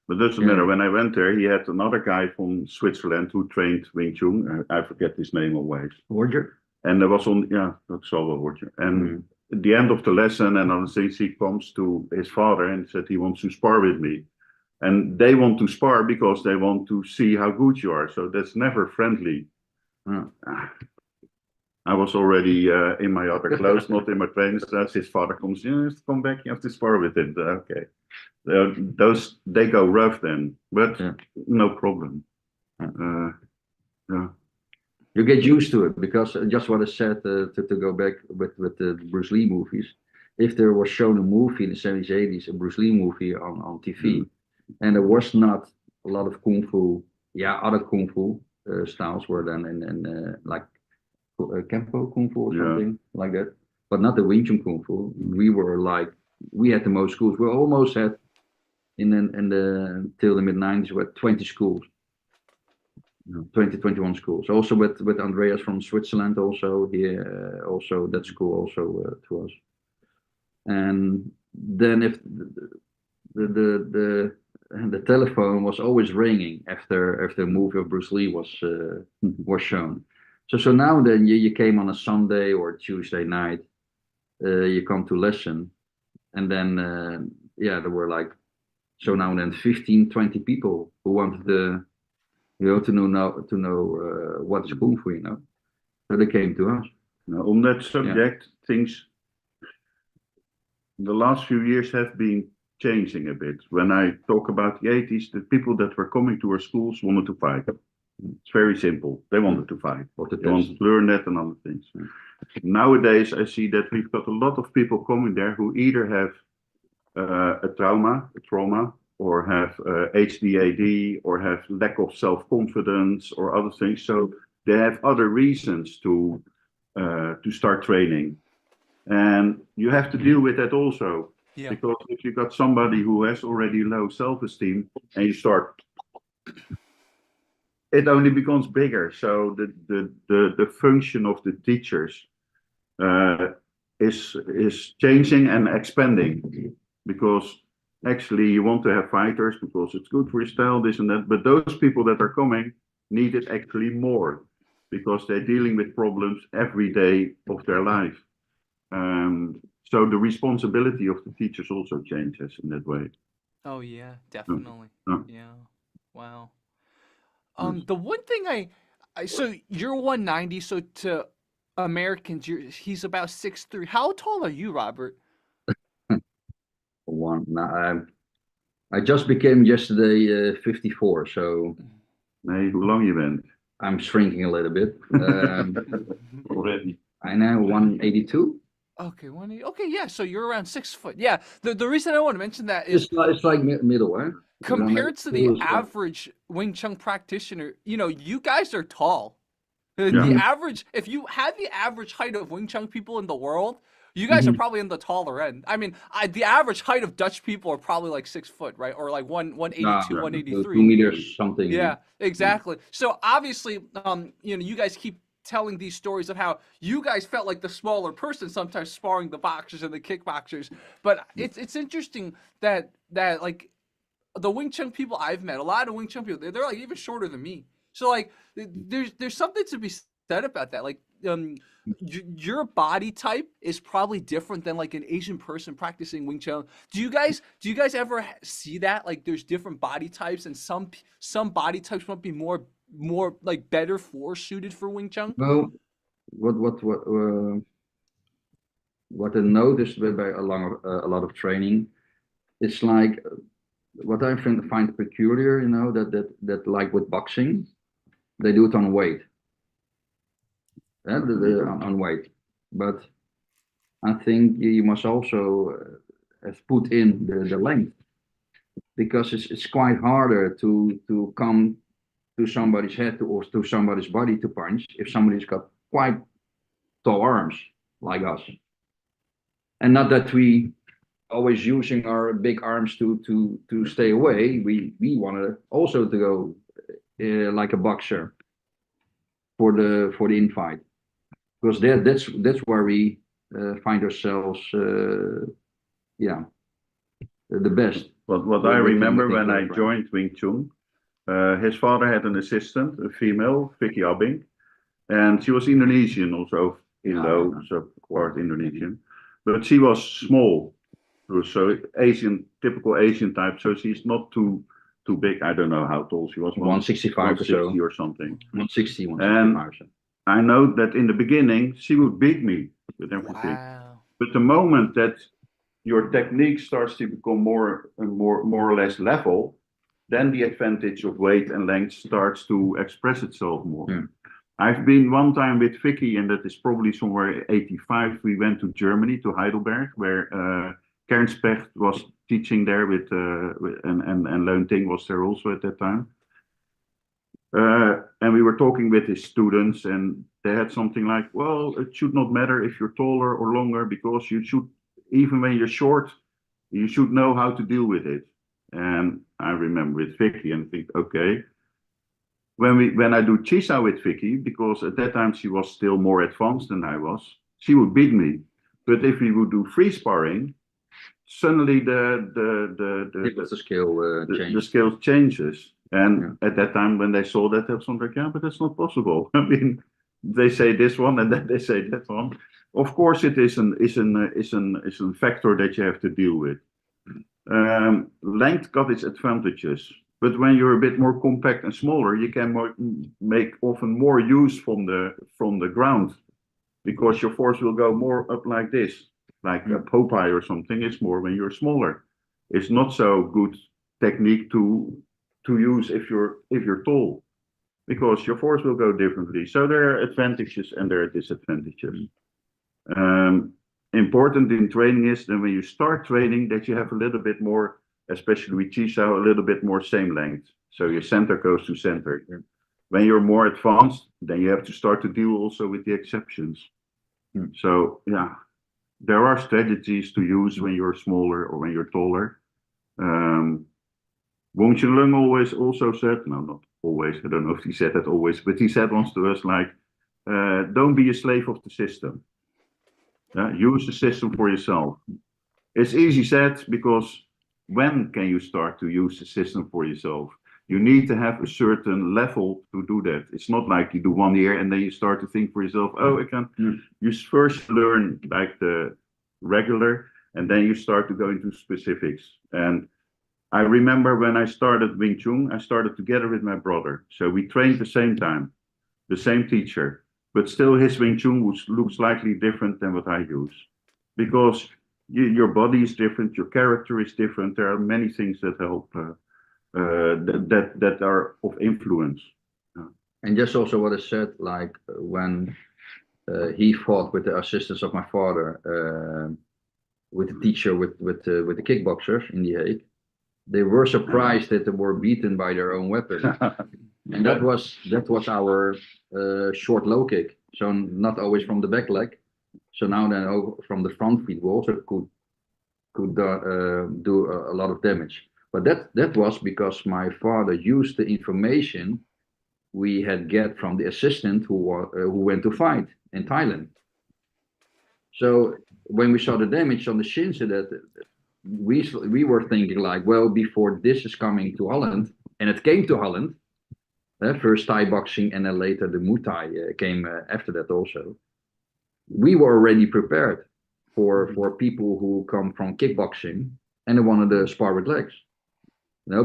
But doesn't matter. When I went there, he had another guy from Switzerland who trained Wing Chun. I forget his name always. Roger. And there was that's all Roger. And at the end of the lesson, and on the things, he comes to his father and said he wants to spar with me. And they want to spar because they want to see how good you are. So that's never friendly. I was already in my other clothes, not in my training clothes. His father comes, come back, you have to spar with him. Okay. They go rough then, but no problem. You get used to it, because just what I said, to go back with the Bruce Lee movies. If there was shown a movie in the 70s, 80s, a Bruce Lee movie on TV, and there was not a lot of Kung Fu, other Kung Fu styles were then in like Kempo Kung Fu or something like that, but not the Wing Chun Kung Fu. We had the most schools. We almost had in the till the mid 90s, we had 20 schools. 20, 21 schools. Also with Andreas from Switzerland, also here, also that school also to us. And then if the telephone was always ringing after the movie of Bruce Lee was shown. So now and then you came on a Sunday or Tuesday night, you come to lesson, and then there were like, so now and then 15, 20 people who wanted to know what is Kung Fu, So they came to us. Now, on that subject, things the last few years have been changing a bit. When I talk about the 80s, the people that were coming to our schools wanted to fight. It's very simple. They wanted to fight. They wanted to learn that and other things. Nowadays, I see that we've got a lot of people coming there who either have a trauma, or have HDAD, or have lack of self-confidence, or other things. So they have other reasons to start training, and you have to deal with that also. Yeah. Because if you got somebody who has already low self-esteem and you start, it only becomes bigger. So the function of the teachers is changing and expanding, because actually you want to have fighters because it's good for your style, this and that. But those people that are coming need it actually more, because they're dealing with problems every day of their life. So the responsibility of the teachers also changes in that way. Oh yeah, definitely. Yeah. Wow. The one thing so you're 190, so to Americans, he's about 6'3". How tall are you, Robert? I just became yesterday 54, so. Nee, hoe lang je bent? I'm shrinking a little bit. Already. I know 182. Okay, 180. Okay, yeah. So you're around 6 foot. Yeah. The reason I want to mention that is it's like middle, eh? Compared to the average Wing Chun practitioner, you guys are tall. The average, if you had the average height of Wing Chun people in the world, you guys are probably in the taller end. I mean, the average height of Dutch people are probably like 6 foot, right? Or like 182, 183. 2 meters something. Yeah, exactly. So obviously, you guys keep telling these stories of how you guys felt like the smaller person sometimes sparring the boxers and the kickboxers. But it's interesting that like the Wing Chun people I've met, a lot of Wing Chun people, they're like even shorter than me. So like there's something to be said about that. Like your body type is probably different than like an Asian person practicing Wing Chun. Do you guys ever see that? Like there's different body types, and some body types might be more like better suited for Wing Chun. Well, what I noticed by a lot of training, it's like what I find peculiar, you know, that like with boxing, they do it on weight, on weight. But I think you must also have put in the length, because it's quite harder to come to somebody's head or to somebody's body to punch if somebody's got quite tall arms like us. And not that we always using our big arms to stay away. We want to also to go like a boxer for the infight, because that's where we find ourselves yeah, the best. What I remember when I joined Wing Chun, his father had an assistant, a female, Vicky Abbing, and she was Indonesian also, so part Indonesian, but she was small, so Asian, typical Asian type. So she's not too big. I don't know how tall she was. 165 or so, or something. 160, 165. And I know that in the beginning she would beat me with everything. Wow. But the moment that your technique starts to become more or less level, then the advantage of weight and length starts to express itself more. Yeah. I've been one time with Vicky, and that is probably somewhere 85. We went to Germany, to Heidelberg, where Karen Specht was teaching there and Leun Ting was there also at that time. And we were talking with his students, and they had something like, well, it should not matter if you're taller or longer, because you should, even when you're short, you should know how to deal with it. And I remember with Vicky and think, okay, when I do Chisa with Vicky, because at that time she was still more advanced than I was, she would beat me. But if we would do free sparring, suddenly the skill changes. And at that time, when they saw that, they were like, yeah, but that's not possible. I mean, they say this one and then they say that one. Of course, it is an factor that you have to deal with. Length got its advantages, but when you're a bit more compact and smaller, you can make often more use from the ground, because your force will go more up like this, like a Popeye or something. It's more when you're smaller. It's not so good technique to use if you're tall, because your force will go differently. So there are advantages and there are disadvantages. Important in training is that when you start training, that you have a little bit more, especially with Chisa, a little bit more same length. So your center goes to center. Yeah. When you're more advanced, then you have to start to deal also with the exceptions. So yeah, there are strategies to use when you're smaller or when you're taller. Wong Chun Leung always also said, no, not always, I don't know if he said that always, but he said once to us, like, don't be a slave of the system. Use the system for yourself. It's easy said, because when can you start to use the system for yourself? You need to have a certain level to do that. It's not like you do 1 year and then you start to think for yourself, oh, I can. You first learn like the regular, and then you start to go into specifics. And I remember when I started Wing Chun, I started together with my brother. So we trained the same time, the same teacher, but still his Wing Chun looks slightly different than what I use, because your body is different, your character is different. There are many things that help, that are of influence. And just also what I said, like when he fought with the assistance of my father, with the teacher, with the kickboxers in The Hague, they were surprised that they were beaten by their own weapon. And that was our short low kick. So not always from the back leg. So now then from the front feet we also could do a lot of damage. But that was because my father used the information we had get from the assistant who went to fight in Thailand. So when we saw the damage on the shins, that we were thinking like, well, before this is coming to Holland, and it came to Holland, first Thai boxing and then later the Muay Thai came after that also. We were already prepared for people who come from kickboxing and they wanted to spar with legs.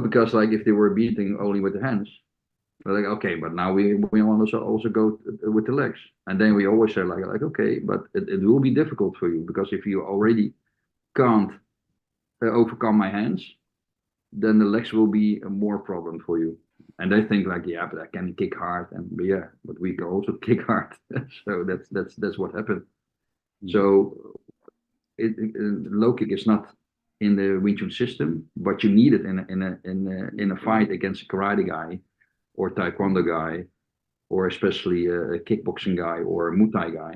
Because like if they were beating only with the hands, we're like, okay, but now we want to also go with the legs. And then we always say like okay, but it will be difficult for you, because if you already can't overcome my hands, then the legs will be a more problem for you. And they think like, yeah, but I can kick hard, but we can also kick hard. So that's what happened. So low kick is not in the Wing Chun system, but you need it in a fight against a karate guy or taekwondo guy, or especially a kickboxing guy or a Muay Thai guy.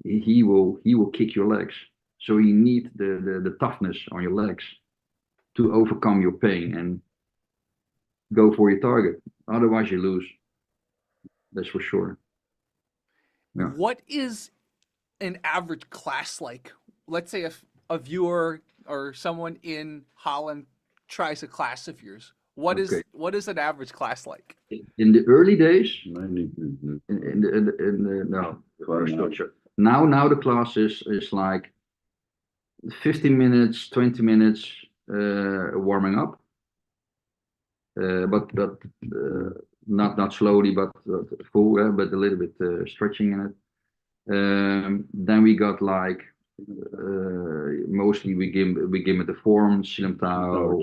He will kick your legs. So you need the toughness on your legs to overcome your pain and go for your target. Otherwise you lose. That's for sure. Yeah. What is an average class like? Let's say if a viewer or someone in Holland tries a class of yours. What is an average class like? In the early days, No, now the class is like 15 minutes, 20 minutes warming up, but not slowly, but full, but a little bit stretching in it. Then we got like mostly we give it the form, Silamtao,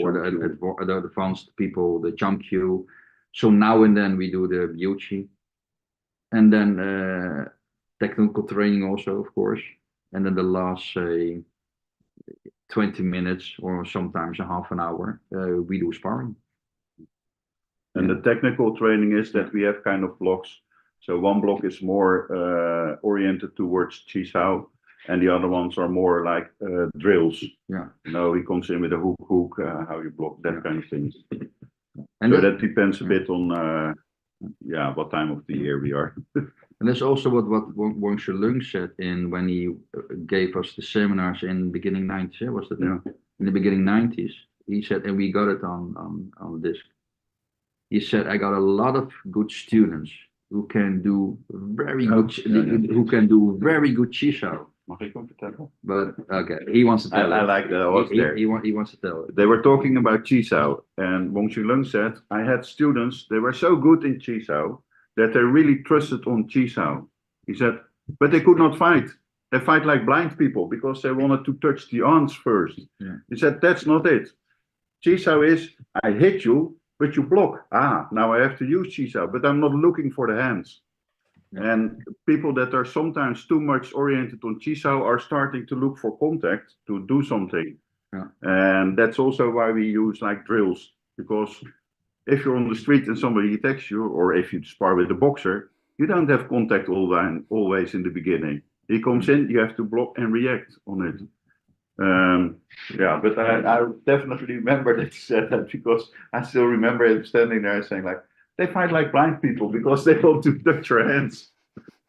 or the advanced people, the jump cue. So now and then we do the Byochi, and then technical training also, of course, and then the last say 20 minutes or sometimes a half an hour we do sparring. And the technical training is that we have kind of blocks. So one block is more oriented towards Chi Sao, and the other ones are more like drills. Yeah. He comes in with a hook, how you block, that kind of thing. And so that depends a bit on what time of the year we are. And that's also what Wang Shilung said when he gave us the seminars in the beginning 90s. Was that in the beginning 90s? He said, and we got it on disc. He said, I got a lot of good students who can do very good Chi Sao. But okay, he wants to tell it. I like that. I was there. He wants to tell it. They were talking about Chi Sao, and Wang Shilung said, I had students, they were so good in Chi Sao that they really trusted on Chi Sao. He said, but they could not fight. They fight like blind people because they wanted to touch the arms first. Yeah. He said, that's not it. Chi Sao is, I hit you, but you block. Now I have to use Chi Sao, but I'm not looking for the hands. Yeah. And people that are sometimes too much oriented on Chi Sao are starting to look for contact to do something. Yeah. And that's also why we use like drills, because if you're on the street and somebody attacks you, or if you spar with a boxer, you don't have contact always in the beginning. He comes in, you have to block and react on it. But I definitely remember that he said that, because I still remember him standing there saying like, they fight like blind people because they want to touch your hands.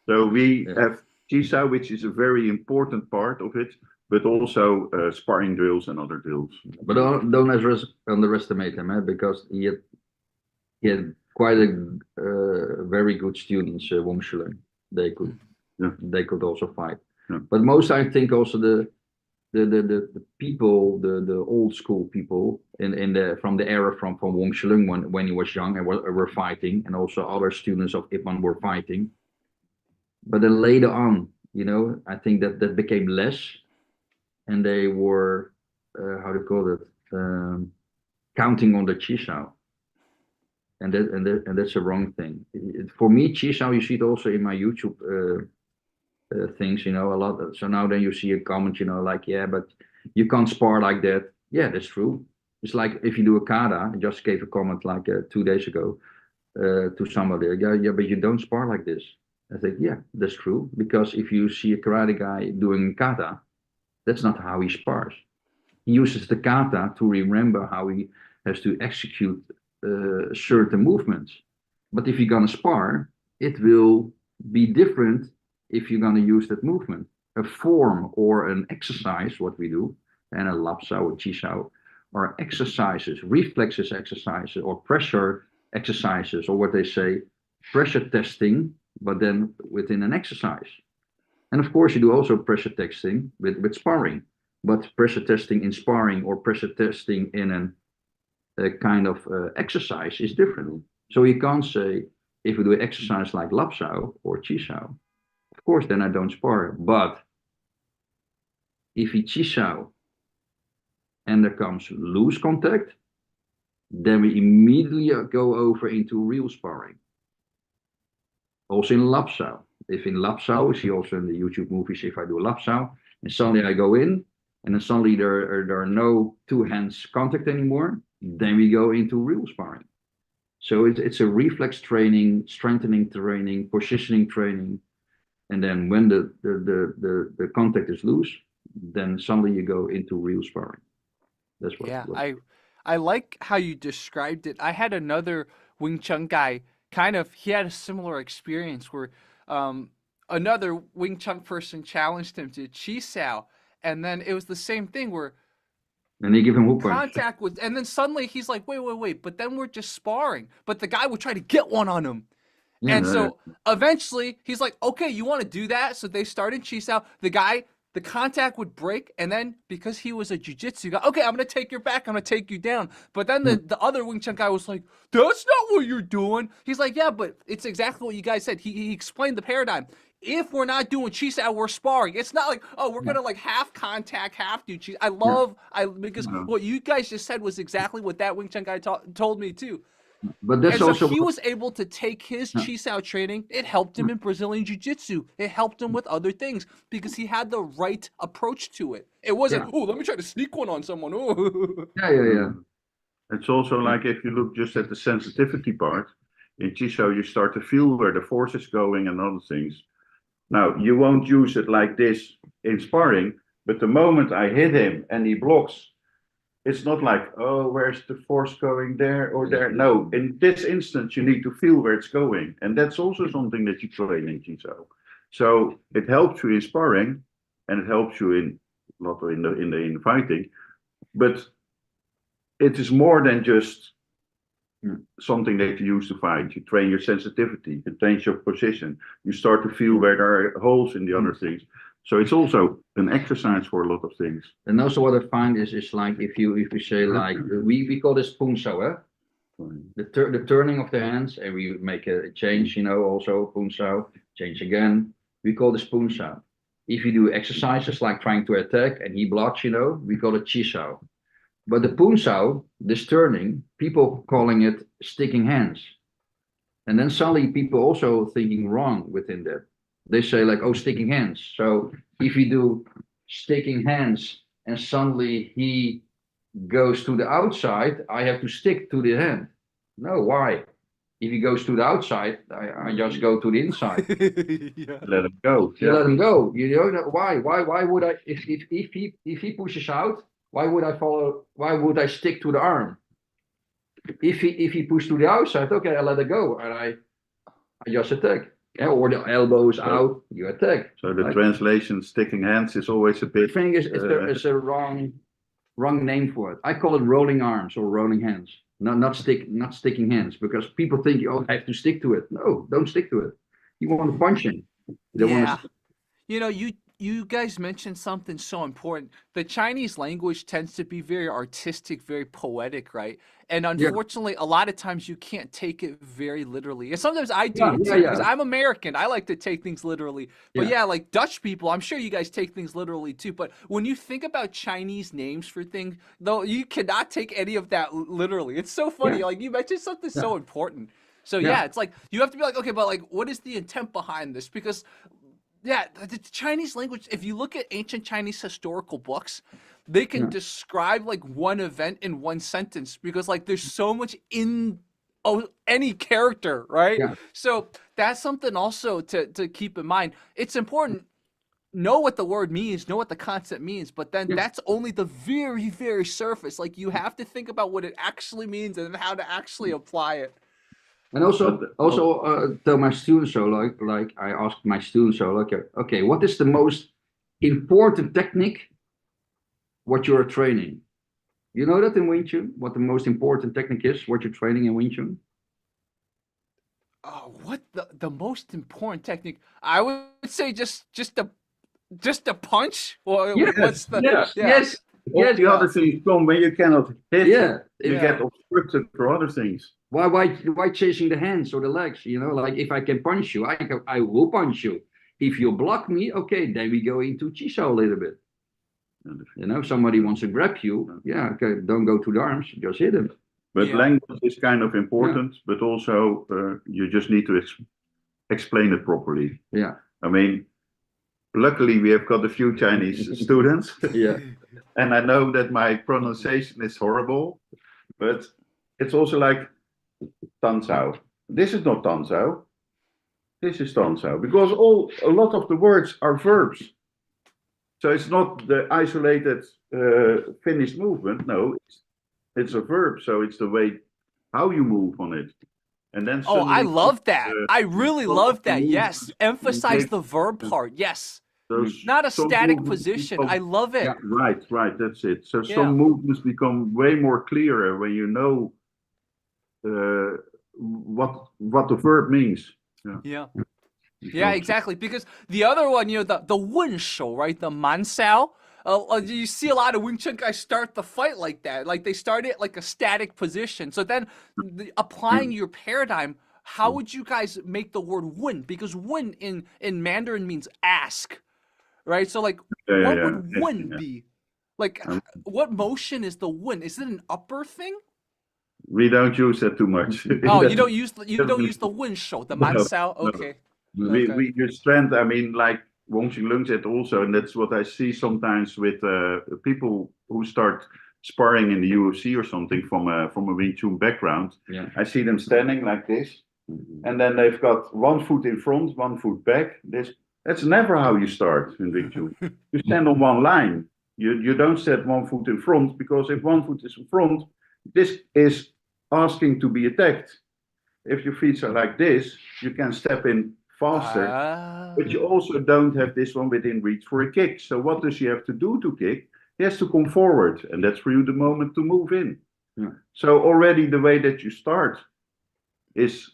So we have Chi Sao, which is a very important part of it, but also sparring drills and other drills. But don't underestimate him, because he had quite a very good students, Wang Shilung. They could also fight. Yeah. But most, I think, also the people, the old school people from the era from Wang Shilung when he was young and were fighting, and also other students of Ip Man were fighting. But then later on, I think that became less, and they were counting on the Chi Sao. And that's a wrong thing. For me, Chi Sao, you see it also in my YouTube things, a lot. So now then you see a comment, like, yeah, but you can't spar like that. Yeah, that's true. It's like if you do a kata. I just gave a comment like 2 days ago to somebody. Yeah, but you don't spar like this. I think, yeah, that's true. Because if you see a karate guy doing kata, that's not how he spars. He uses the kata to remember how he has to execute certain movements. But if you're gonna spar, it will be different if you're gonna use that movement. A form or an exercise, what we do, and a lapsao or chisao, are exercises, reflexes exercises, or pressure exercises, or what they say, pressure testing, but then within an exercise. And of course, you do also pressure testing with sparring, but pressure testing in sparring or pressure testing in a kind of exercise is different. So you can't say, if we do an exercise like lapsao or chisao, of course, then I don't spar. But if we chisao and there comes loose contact, then we immediately go over into real sparring. Also in lapsao. If in lapsao, you see also in the YouTube movies, if I do lapsao, and suddenly I go in, and then suddenly there are no two hands contact anymore, then we go into real sparring. So it's a reflex training, strengthening training, positioning training. And then when the contact is loose, then suddenly you go into real sparring. That's Yeah, what I like how you described it. I had another Wing Chun guy he had a similar experience where um another Wing Chun person challenged him to Chi Sao, and then it was the same thing where and they give him hook punch. contact was, and then suddenly he's like, wait, but then we're just sparring. But the guy would try to get one on him. And Yeah, so eventually he's like, okay, you want to do that? So they started Chisao. The contact would break. And then because he was a jujitsu guy, okay, I'm going to take your back. I'm going to take you down. But then yeah, the other Wing Chun guy was like, that's not what you're doing. He's like, yeah, but it's exactly what you guys said. He explained the paradigm. If we're not doing Chisao, we're sparring. It's not like, oh, we're yeah, going to like half contact, half do Chisao. yeah. Because No. what you guys just said was exactly what that Wing Chun guy told me too. But that's And so also he was able to take his yeah, Chisao training. It helped him in Brazilian Jiu Jitsu. It helped him with other things because he had the right approach to it. It wasn't, yeah, oh, let me try to sneak one on someone. Ooh. yeah. It's also like if you look just at the sensitivity part, in Chiso, you start to feel where the force is going and other things. Now, you won't use it like this in sparring, but the moment I hit him and he blocks, it's not like, oh, where's the force going there or there? No, in this instance, you need to feel where it's going. And that's also something that you train in Jiu-Jitsu. So it helps you in sparring and it helps you in not in fighting, but it is more than just something that you use to fight. You train your sensitivity, you train your position, you start to feel where there are holes in the other things. So it's also an exercise for a lot of things. And also what I find is like if you say like we call this punso, eh? The turning of the hands, and we make a change, also punso, change again. We call this punso. If you do exercises like trying to attack and he blocks, we call it chisao. But the punso, this turning, people calling it sticking hands. And then suddenly people also thinking wrong within that. They say like, oh, sticking hands. So if you do sticking hands and suddenly he goes to the outside, I have to stick to the hand. No, why? If he goes to the outside, I just go to the inside. Yeah. Let it go. You let him go. You know why? Why would I? If he pushes out, why would I follow? Why would I stick to the arm? If he pushes to the outside, okay, I let it go and I just attack. Yeah, or the elbows out, you attack. So the Like, translation, sticking hands, is always a I bit. think there is a wrong name for it. I call it rolling arms or rolling hands. Not sticking hands, because people think, oh, I have to stick to it. No, don't stick to it. You want to punch him. You don't want Yeah. to. You guys mentioned something so important. The Chinese language tends to be very artistic, very poetic, right? And Yeah, unfortunately, a lot of times you can't take it very literally. And sometimes I yeah, do yeah, too, because yeah, I'm American. I like to take things literally. But yeah, yeah, like Dutch people, I'm sure you guys take things literally too. But when you think about Chinese names for things, though, you cannot take any of that literally. It's so yeah, funny. Like you mentioned something yeah, so important. So yeah, yeah, it's like you have to be like, okay, but like, what is the intent behind this? Because yeah, the Chinese language, if you look at ancient Chinese historical books, they can yeah, describe like one event in one sentence because like there's so much in any character, right? yeah, So that's something also to keep in mind. It's important know what the word means, know what the concept means, but then yeah. that's only the very, very surface. Like you have to think about what it actually means and then how to actually apply it. And also, But, tell my students so like I asked my students so like okay, what is the most important technique what you are training? You know that in Wing Chun, what the most important technique is, what you're training in Wing Chun? What the most important technique? I would say just a punch. Or what's Yes, the yes, yeah yes, all yes. the other things come when you cannot hit. Yeah, You yeah. get obstructed for other things. why chasing the hands or the legs? You know, like if I can punch you, I will punch you. If you block me, okay, then we go into Chiso a little bit. You know, somebody wants to grab you, yeah, okay, don't go to the arms, just hit him. But Yeah. language is kind of important, but also you just need to explain it properly. Yeah, I mean, luckily we have got a few Chinese students, yeah, and I know that my pronunciation is horrible, but it's also like Tansao. This is not Tansao. This is Tansao because a lot of the words are verbs. So it's not the isolated finished movement. No, it's a verb. So it's the way how you move on it. And then Oh, I suddenly love that. I really love that. movements Yes. Emphasize make the verb part. Yes. those Not a some static movements position. I become love it. yeah. right. That's it. So Yeah. some movements become way more clearer when you know what the verb means. Yeah. Yeah, exactly. Because the other one, the Wen Shou, right? The Man Sao. You see a lot of Wing Chun guys start the fight like that. Like they start it like a static position. So then applying your paradigm, how would you guys make the word Wen? Because Wen in Mandarin means ask, right? So like, what would Wen be? Like, what motion is the Wen? Is it an upper thing? We don't use that too much. Oh, you don't use the Wen Shou, the Man No, Sao. no. Okay. We Okay. use strength. I mean, like Wong Ching Lung said also, and that's what I see sometimes with people who start sparring in the UFC or something from a Wing Chun background. Yeah. I see them standing like this, and then they've got one foot in front, one foot back. That's never how you start in Wing Chun. You stand on one line. You don't set one foot in front because if one foot is in front, this is asking to be attacked. If your feet are like this, you can step in faster, but you also don't have this one within reach for a kick. So what does he have to do to kick? He has to come forward, and that's for you the moment to move in. Yeah. So already the way that you start is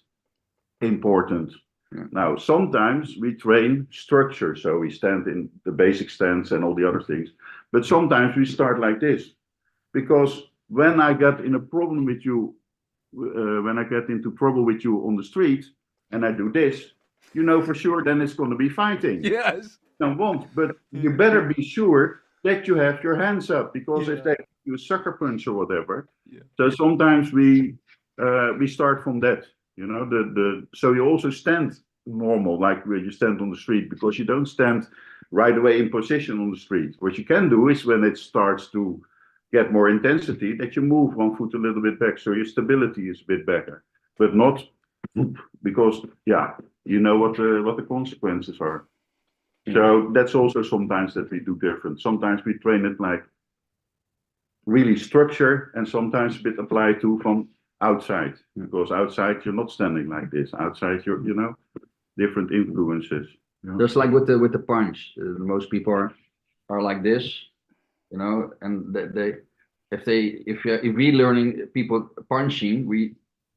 important. Yeah. Now, sometimes we train structure, so we stand in the basic stance and all the other things, but sometimes we start like this, because when I get in a problem with you, when I get into trouble with you on the street and I do this, you know for sure then it's going to be fighting. Yes. Don't want, but you better be sure that you have your hands up because if they do a sucker punch or whatever, so sometimes we start from that. You know, so you also stand normal like where you stand on the street because you don't stand right away in position on the street. What you can do is when it starts to get more intensity, that you move one foot a little bit back so your stability is a bit better, but not because you know what the consequences are. So that's also sometimes that we do different. Sometimes we train it like really structure, and sometimes a bit apply to from outside, because outside you're not standing like this. Outside you're different influences. Just like with the punch, most people are like this, you know, and if we learning people punching, we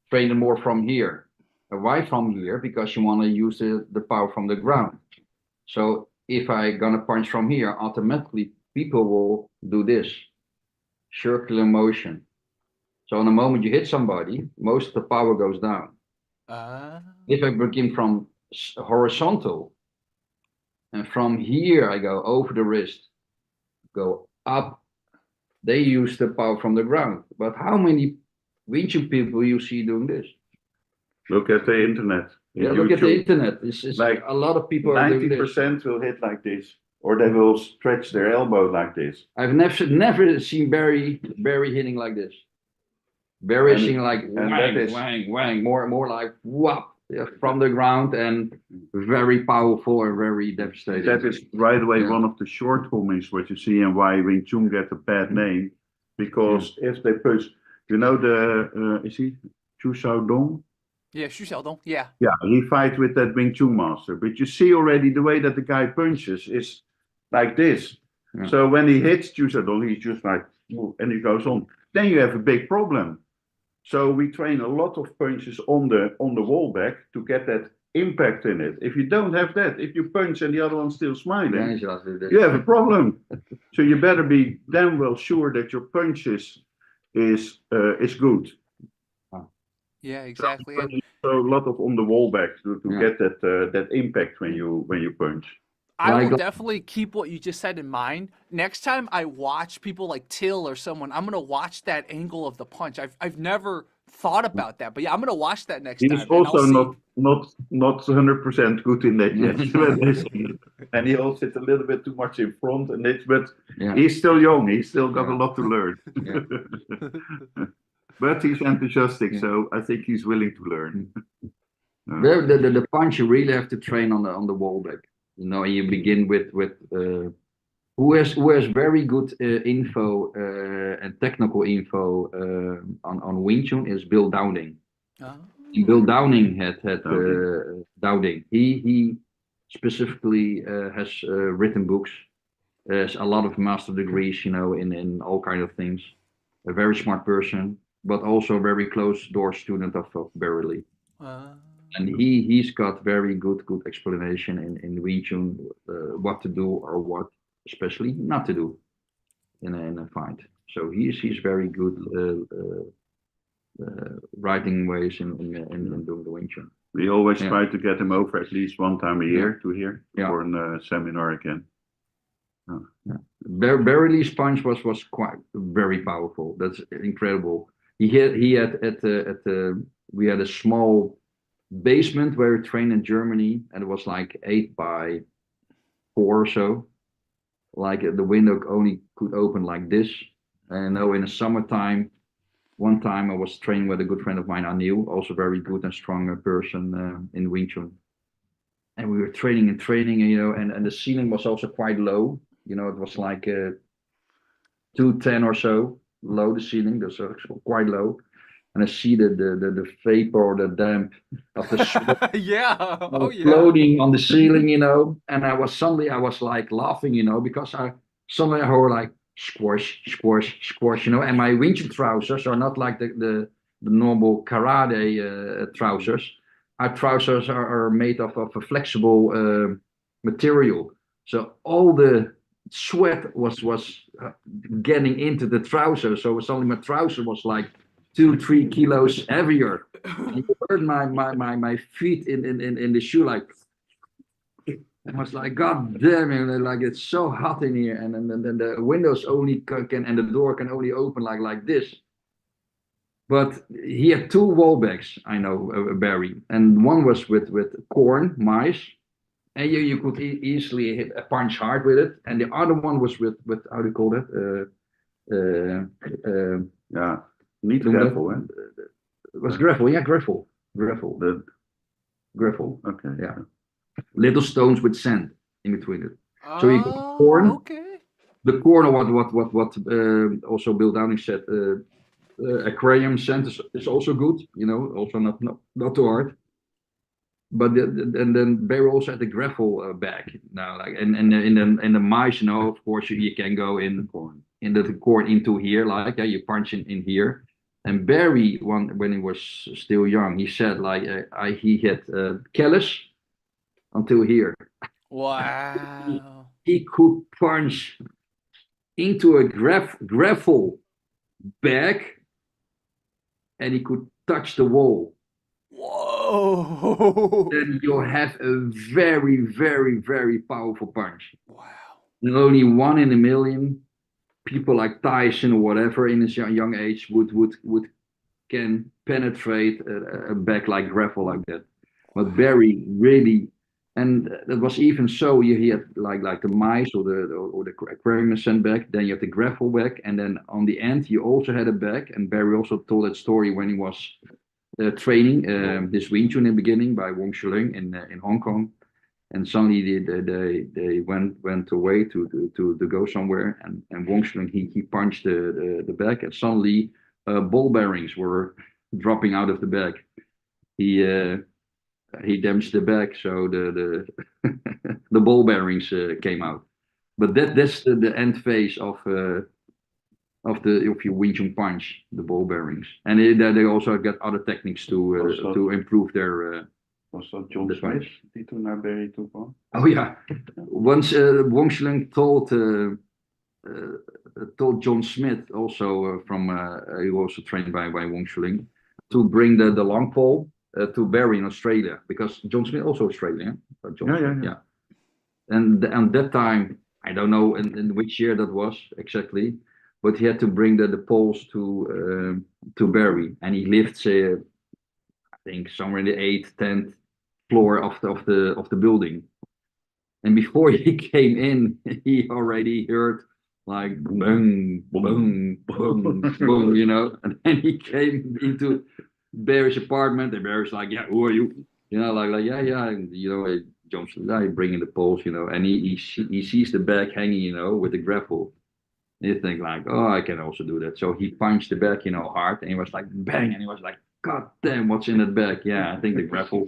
train them more from here. Why from here? Because you want to use the power from the ground. So if I gonna punch from here, automatically people will do this circular motion. So in the moment you hit somebody, most of the power goes down. If I begin from horizontal, and from here I go over the wrist, go up, they use the power from the ground. But how many Wing Chun people you see doing this? Look at the internet. Yeah, look at the internet. It's like a lot of people are doing this. 90% will hit like this, or they will stretch their elbow like this. I've never seen Barry hitting like this. Barry is hitting like wang, wang, more like whop, from the ground, and very powerful and very devastating. That is right away one of the shortcomings what you see and why Wing Chun get a bad name, because if they push, you know is he Chu Shao Dong? Yeah, Xu Xiaodong. Yeah. Yeah, he fights with that Wing Chun master. But you see already the way that the guy punches is like this. Yeah. So when he hits Xu Xiaodong, he's just like, "Ooh," and he goes on. Then you have a big problem. So we train a lot of punches on the wall back to get that impact in it. If you don't have that, if you punch and the other one's still smiling, you have a problem. So you better be damn well sure that your punch is good. Yeah, exactly. And So a lot of on the wall back to Yeah. get that impact when you punch. I will Like- definitely keep what you just said in mind. Next time I watch people like Till or someone, I'm gonna watch that angle of the punch. I've never thought about that, but yeah, I'm gonna watch that next He's time. And I'll also see. not 100% good in that yet. Yeah. when they see it. And he also sits a little bit too much in front, and but Yeah. he's still young. He's still got Yeah. a lot to learn. Yeah. But he's enthusiastic, so I think he's willing to learn. The punch you really have to train on the wall back. You know, you begin with who has very good info and technical info on Wing Chun is Bill Downing. Oh. Bill Downing had Dowding. Dowding. He specifically has written books. Has a lot of master degrees, you know, in all kind of things. A very smart person, but also a very close door student of Barry Lee. And he's got very good explanation in Wing Chun what to do or what especially not to do in a fight. So he's very good writing ways in doing the Wing Chun. We always Yeah. try to get him over at least one time a year to here Yeah. for a seminar again. Barry Lee's punch was quite very powerful. That's incredible. He had at the we had a small basement where we trained in Germany, and it was like 8x4 or so. Like the window only could open like this. And now in the summertime, one time I was training with a good friend of mine, Anil, also very good and strong person in Wing Chun. And we were training, you know, and the ceiling was also quite low. You know, it was like 210 or so low, the ceiling, that's quite low. And I see the vapor, the damp of the sweat Yeah. Oh yeah. floating on the ceiling, you know. And I was like laughing, you know, because suddenly I heard like squash, squash, squash, you know. And my Wing Chun trousers are not like the normal karate trousers. Our trousers are made of a flexible material, so all the sweat was getting into the trousers. So suddenly my trouser was like 2-3 kilos heavier. And you heard my feet in the shoe like. I was like, God damn it! Like it's so hot in here, and then the windows only can and the door can only open like this. But he had 2 wall bags, I know, Barry, and one was with corn, mice, and you could easily hit a punch hard with it, and the other one was with how do you call it? Yeah, niet gravel, huh? It was gravel, yeah, gravel. Gravel. Okay. Yeah. Little stones with sand in between it. So you got corn. Okay. The corn, what also Bill Downing said, aquarium sand is also good, you know, also not too hard. But and then Barry also had the gravel bag now, like and in the mice, you know, of course you can go in the corn into here, like you punch in here. And Barry, when he was still young, he said like he had callus until here. Wow. He could punch into a gravel bag, and he could touch the wall. Whoa. Then you'll have a very, very, very powerful punch. Wow. And only 1 in a million people like Tyson or whatever in his young age would can penetrate a bag like gravel like that. But Barry really, and it was even so. He had like the mice or the aquarium sandbag. Then you have the gravel bag, and then on the end you also had a bag. And Barry also told that story when he was training this Wing Chun in the beginning by Wong Shiling in Hong Kong. And suddenly they went away to go somewhere, and Wong Shiling he punched the bag, and suddenly ball bearings were dropping out of the bag. he damaged the back, so the the ball bearings came out. But that's the end phase of your Wing Chun punch, the ball bearings, and they also got other techniques to improve their. Was dat John Smith die toen naar Barry toe kwam? Oh yeah, once Wong Schling told John Smith also he was also trained by Wong Schling to bring the long pole to Barry in Australia, because John Smith also Australian. Yeah. And that time, I don't know in which year that was exactly, but he had to bring the poles to Barry, and he lived, I think, somewhere in the 8th, 10th floor of the building. And before he came in, he already heard like boom, boom, boom, boom, you know. And then he came into Barry's apartment, and Barry's like, "Yeah, who are you?" You know, like yeah, and, you know, jumps bringing the poles, you know, and he sees the bag hanging, you know, with the grapple. And you think like, oh, I can also do that. So he punched the bag, you know, hard, and he was like bang, and he was like, God damn, what's in that bag? Yeah, I think the grapple.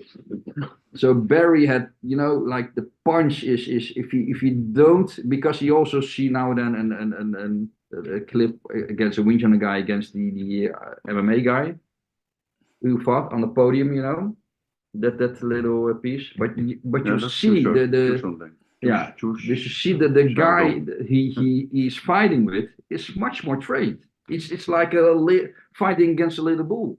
So Barry had, you know, like the punch is if you don't, because he also see now then a clip against a Wing Chun guy against the MMA guy who fought on the podium, you know, that little piece. But you see you see that the guy he's fighting with is much more trained. It's like fighting against a little bull.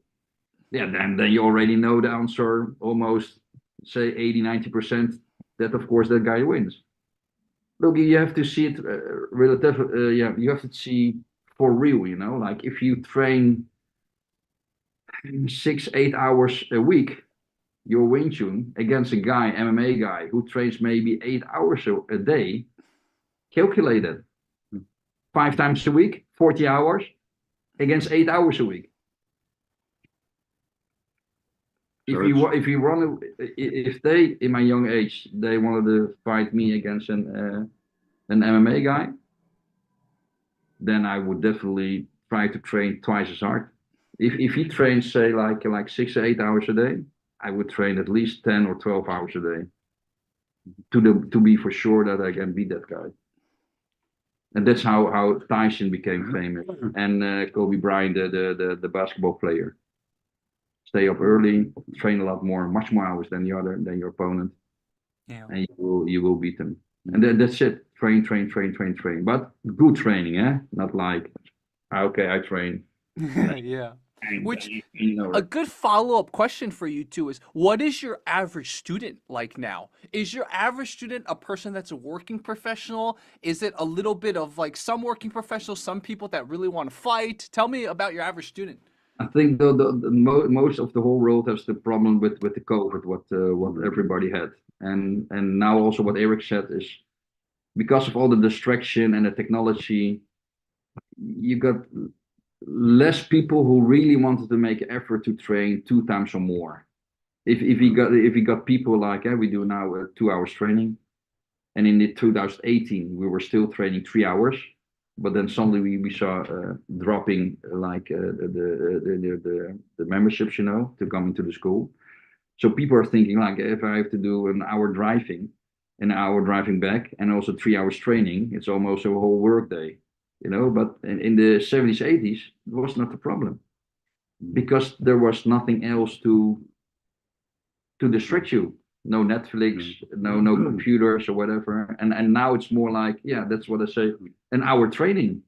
Yeah, then you already know the answer, almost say 80-90%, that of course that guy wins. Look, you have to see it you have to see for real, you know, like if you train 6-8 hours a week, your Wing Chun against a guy, MMA guy, who trains maybe 8 hours a day, calculate it. 5 times a week, 40 hours, against 8 hours a week. If they in my young age they wanted to fight me against an MMA guy, then I would definitely try to train twice as hard. If he trains say like 6 or 8 hours a day, I would train at least 10 or 12 hours a day to be for sure that I can beat that guy. And that's how Tyson became famous, and Kobe Bryant, the basketball player. Stay up early, train a lot more, much more hours than your opponent, and you will beat them. And that's it. Train. But good training, not like okay, I train. Yeah. Which a good follow-up question for you too is, what is your average student like now? Is your average student a person that's a working professional? Is it a little bit of like some working professionals, some people that really want to fight? Tell me about your average student. I think the most of the whole world has the problem with the COVID, what everybody had, and now also what Erik said is because of all the distraction and the technology, you got less people who really wanted to make an effort to train 2 times or more. If you got people like we do now 2 hours training, and in the 2018 we were still training 3 hours. But then suddenly we saw dropping like the memberships, you know, to come into the school. So people are thinking like, if I have to do an hour driving back, and also 3 hours training, it's almost a whole work day, you know. But in the 70s, 80s, it was not a problem because there was nothing else to distract you. No Netflix, no computers or whatever, and now it's more like that's what I say, an hour training.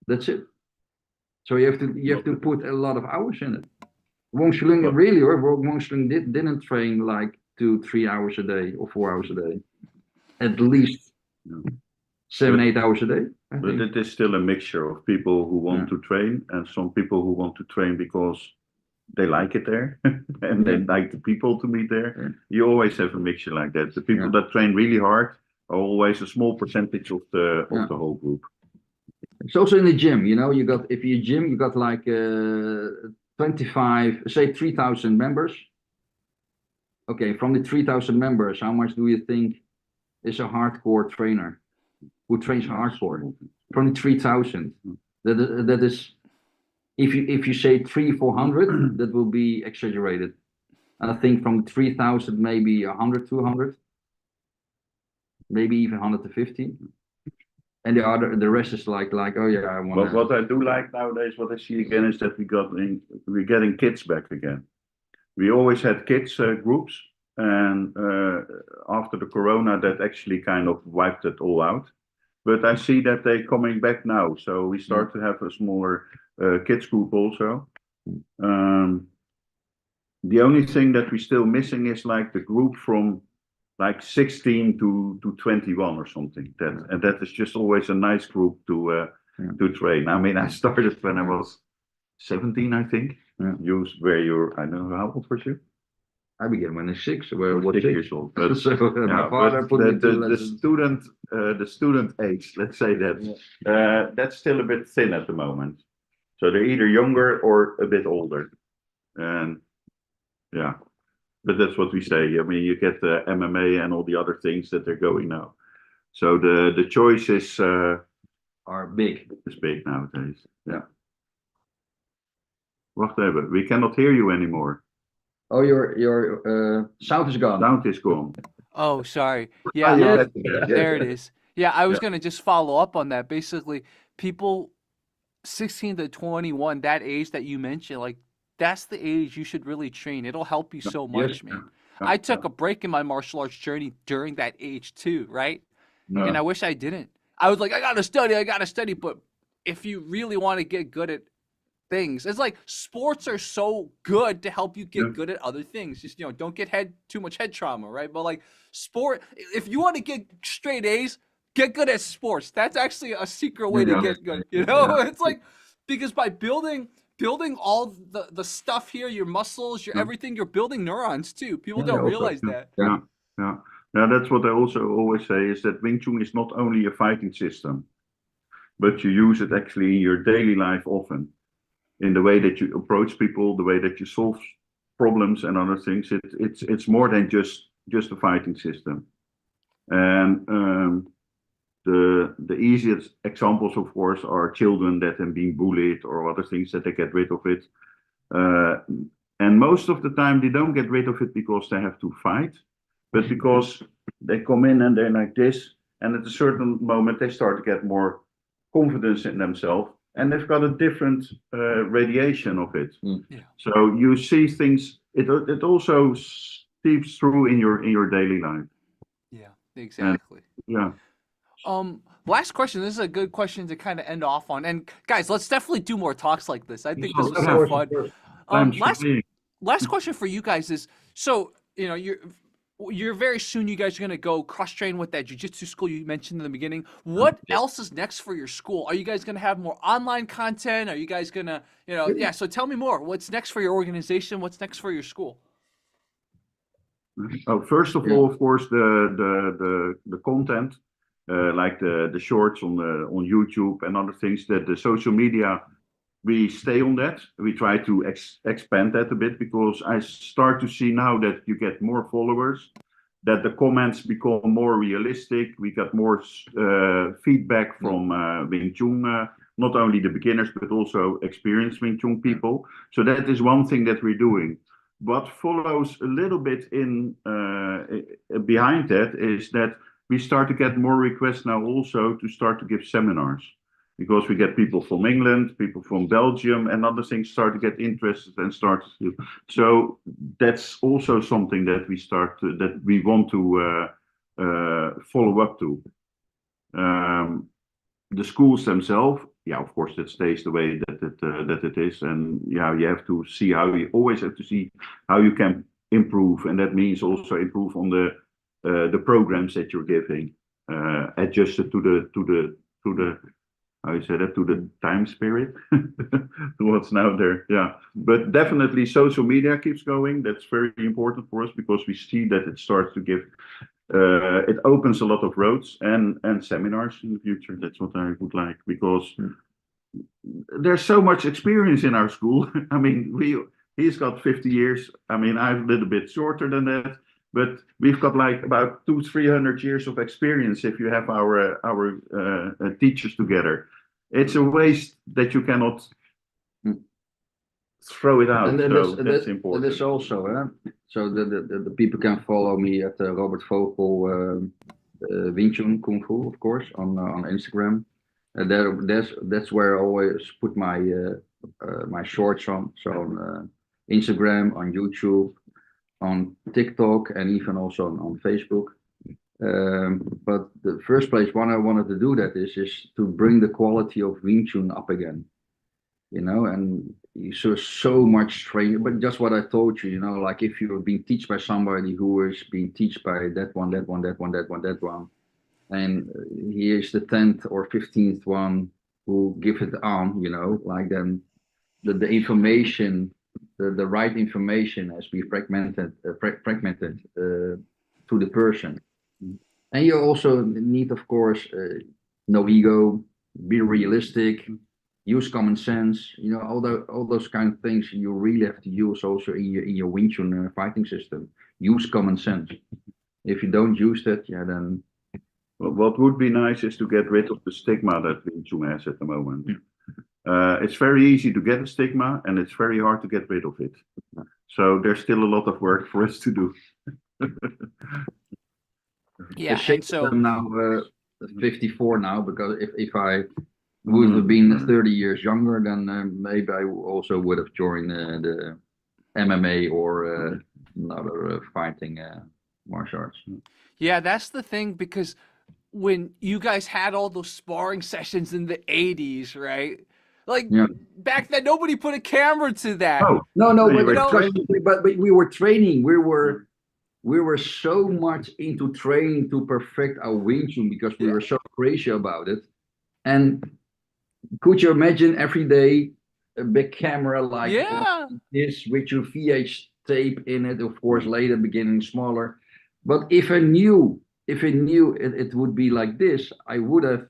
That's it. So you have to put a lot of hours in it. Wong Schling didn't train like 2-3 hours a day or 4 hours a day, at least 7-8 hours a day. But it is still a mixture of people who want to train and some people who want to train because they like it there and they like the people to meet there. You always have a mixture like that. The people that train really hard are always a small percentage of the whole group. It's also in the gym, you know, you got like 25, say 3,000 members. Okay, from the 3,000 members, how much do you think is a hardcore trainer who trains hardcore? From the 3,000, that is. If you say 300-400, that will be exaggerated. And I think from 3,000, maybe 100, 200, maybe even 150. And the rest is like, oh yeah, I want. But what I do like nowadays, what I see again, is that we're getting kids back again. We always had kids groups, and after the corona, that actually kind of wiped it all out. But I see that they're coming back now, so we start to have a smaller kids group also. The only thing that we're still missing is like the group from like 16 to 21 or something. That is just always a nice group to train. I mean, I started when I was 17, I think. Yeah. I don't know, how old was you? I began when I was 6. I was 6 years old. But, So my father put me to the student age, let's say that, that's still a bit thin at the moment. So they're either younger or a bit older. And yeah, but that's what we say. I mean, you get the MMA and all the other things that they're going now. So the choices are big. Is big nowadays. Yeah. Wacht even, we cannot hear you anymore. Oh, your sound is gone. Sound is gone. Oh, sorry. Yeah, there it is. Yeah, I was gonna just follow up on that. Basically, people 16 to 21, that age that you mentioned, like that's the age you should really train. It'll help you so much, man. I took a break in my martial arts journey during that age too, right? And I wish I didn't. I was like, I gotta study. But if you really want to get good at things, it's like sports are so good to help you get good at other things. Just don't get too much head trauma, right? But like sport, if you want to get straight A's, get good at sports. That's actually a secret way to get good. It's like, because by building all the stuff here, your muscles, your everything, you're building neurons too. People don't realize that. Yeah, that's what I also always say, is that Wing Chun is not only a fighting system, but you use it actually in your daily life often. In the way that you approach people, the way that you solve problems and other things. It's more than just a fighting system. And the easiest examples, of course, are children that have been bullied or other things, that they get rid of it. And most of the time they don't get rid of it because they have to fight, but because they come in and they're like this, and at a certain moment they start to get more confidence in themselves, and they've got a different radiation of it. Yeah. So you see things. It also seeps through in your daily life. Yeah, exactly. And, last question. This is a good question to kind of end off on. And guys, let's definitely do more talks like this. I think this is so fun. Last question for you guys is, so you're very soon, you guys are going to go cross-train with that jiu-jitsu school you mentioned in the beginning. What else is next for your school? Are you guys going to have more online content? Are you guys going to, so tell me more. What's next for your organization? What's next for your school? Oh, first of all, of course, the content, like the shorts on YouTube and other things, that the social media, we stay on that. We try to expand that a bit, because I start to see now that you get more followers, that the comments become more realistic. We got more feedback from Wing Chun, not only the beginners, but also experienced Wing Chun people. So that is one thing that we're doing. What follows a little bit in behind that is that we start to get more requests now also to start to give seminars. Because we get people from England, people from Belgium, and other things start to get interested and start to. So that's also something that we want to follow up to. The schools themselves, of course, that stays the way that it is, and you have to see always have to see how you can improve, and that means also improve on the programs that you're giving, adjusted to the how you say that, to the time spirit, to what's now there. Yeah, but definitely social media keeps going. That's very important for us, because we see that it starts to give, it opens a lot of roads and seminars in the future. That's what I would like, because there's so much experience in our school. I mean, he's got 50 years. I mean, I'm a little bit shorter than that. But we've got like about 200-300 years of experience if you have our teachers together. It's a waste that you cannot throw it out. And So that's that's important. this also, so the people can follow me at Robert Vogel Wing Chun Kung Fu, of course, on Instagram. That's where I always put my shorts on. So on Instagram, on YouTube, on TikTok, and even also on Facebook. But the first place when I wanted to do that is to bring the quality of Wing Chun up again, and you saw so much training. But just what I told you, like if you're being taught by somebody who is being taught by that one, and he is the 10th or 15th one who give it on, like then the information, the right information has been fragmented to the person. And you also need, of course, no ego, be realistic, use common sense. All those kind of things you really have to use also in your Wing Chun fighting system. Use common sense. If you don't use that, then. Well, what would be nice is to get rid of the stigma that Wing Chun has at the moment. It's very easy to get a stigma, and it's very hard to get rid of it. So there's still a lot of work for us to do. Yeah, and so I'm now 54 now, because if I would have been 30 years younger, then maybe I also would have joined the MMA or another fighting martial arts. yeah, that's the thing, because when you guys had all those sparring sessions in the 80s, right? Like back then, nobody put a camera to that. No, But but we were training. We were so much into training to perfect our Wing Chun because we were so crazy about it. And could you imagine every day a big camera like this with your VH tape in it? Of course, later beginning smaller. But if I knew it would be like this, I would have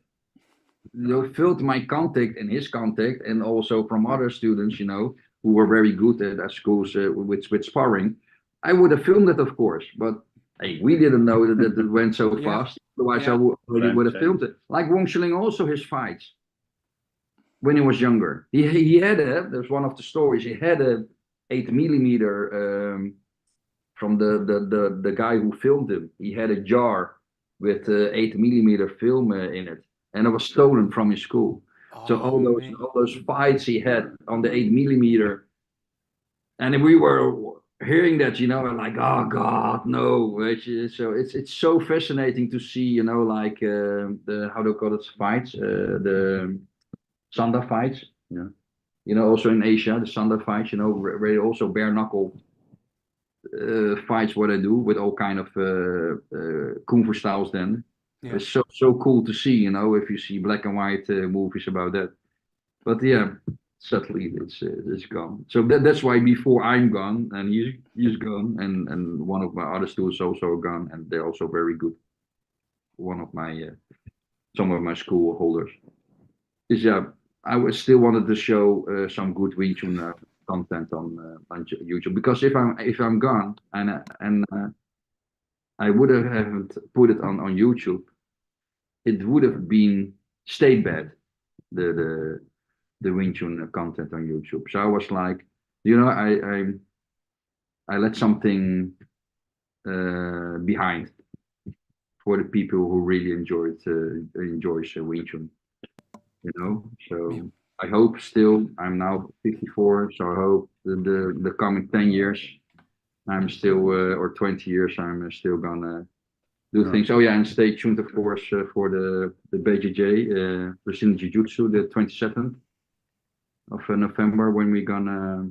filled my contact and his contact, and also from other students, who were very good at schools with sparring. I would have filmed it, of course, but hey, we didn't know that it went so fast. Otherwise, I would have filmed it. Like Wong Shiling, also his fights when he was younger. He had there's one of the stories. He had a 8mm from the guy who filmed him. He had a jar with 8mm film in it, and it was stolen from his school. So all those fights he had on the 8mm, and we were hearing that, and like, oh God, no. So it's so fascinating to see, like the, how do you call it, fights, the Sanda fights. Also in Asia, the Sanda fights, where also bare knuckle fights what I do with all kind of kung fu styles. Then it's so cool to see, if you see black and white movies about that. But sadly it's gone. So that's why before I'm gone and he's gone, and one of my other students also gone, and they're also very good. One of my some of my school holders is I still wanted to show some good Wing Chun content on YouTube, because if I'm gone and I would haven't put it on YouTube, it would have been stayed bad, the Wing Chun content on YouTube. So I was like, I let something behind for the people who really enjoys Wing Chun, So I hope still, I'm now 54, so I hope the coming 10 years, I'm still, or 20 years, I'm still gonna do things. Oh yeah, and stay tuned, of course, for the BJJ, Brazilian Jiu-Jitsu, the 27th of November, when we're gonna,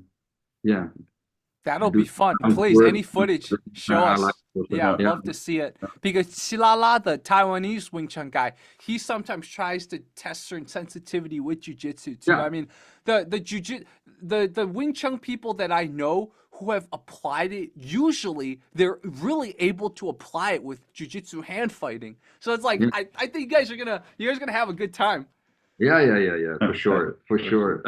that'll be fun. Please, any footage, show us. I'd love to see it. Because Silala, the Taiwanese Wing Chun guy, he sometimes tries to test certain sensitivity with jiu-jitsu too. I mean, the Wing Chun people that I know who have applied it, usually they're really able to apply it with jiu-jitsu hand fighting. So it's like, I think you guys are gonna have a good time. Yeah, for sure.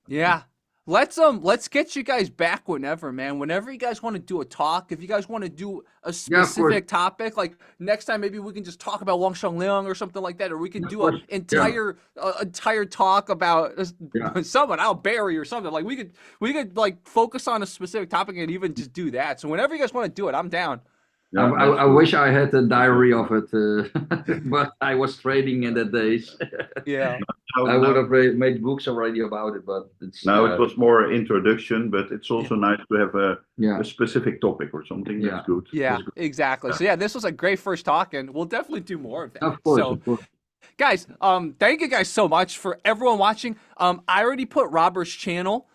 Yeah. let's get you guys back whenever, man. Whenever you guys want to do a talk, if you guys want to do a specific topic, like next time maybe we can just talk about Wang Leong or something like that, or we can do an entire talk about someone, Al Barry or something. Like we could like focus on a specific topic and even just do that. So whenever you guys want to do it, I'm down. Yeah, I wish I had a diary of it, but I was training in the days. Yeah, I would have made books already about it, but it's it was more introduction, but it's also nice to have a specific topic or something. That's good. Yeah, that's good. exactly. So yeah, this was a great first talk, and we'll definitely do more of that. Of course. Guys, thank you guys so much for everyone watching. I already put Robert's channel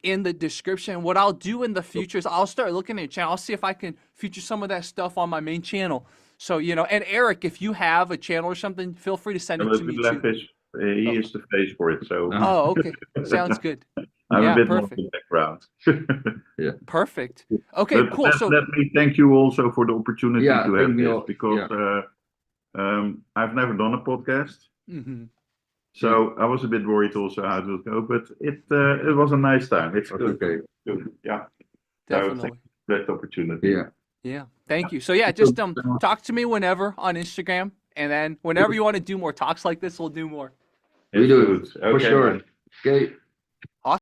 in the description. What I'll do in the future is I'll start looking at your channel. I'll see if I can feature some of that stuff on my main channel. So, you know, and Erik, if you have a channel or something, feel free to send it to me too. He is the face for it, so. Oh, okay. Sounds good. I'm a bit more in the background. Perfect. Okay, but cool. Let me thank you also for the opportunity to have this, because I've never done a podcast. So I was a bit worried also how it would go, but it was a nice time. It's good. Okay. Good. Yeah. Definitely. Great opportunity. Yeah. Thank you. So yeah, just talk to me whenever on Instagram, and then whenever you want to do more talks like this, we'll do more. We do. Okay, For sure. man. Okay.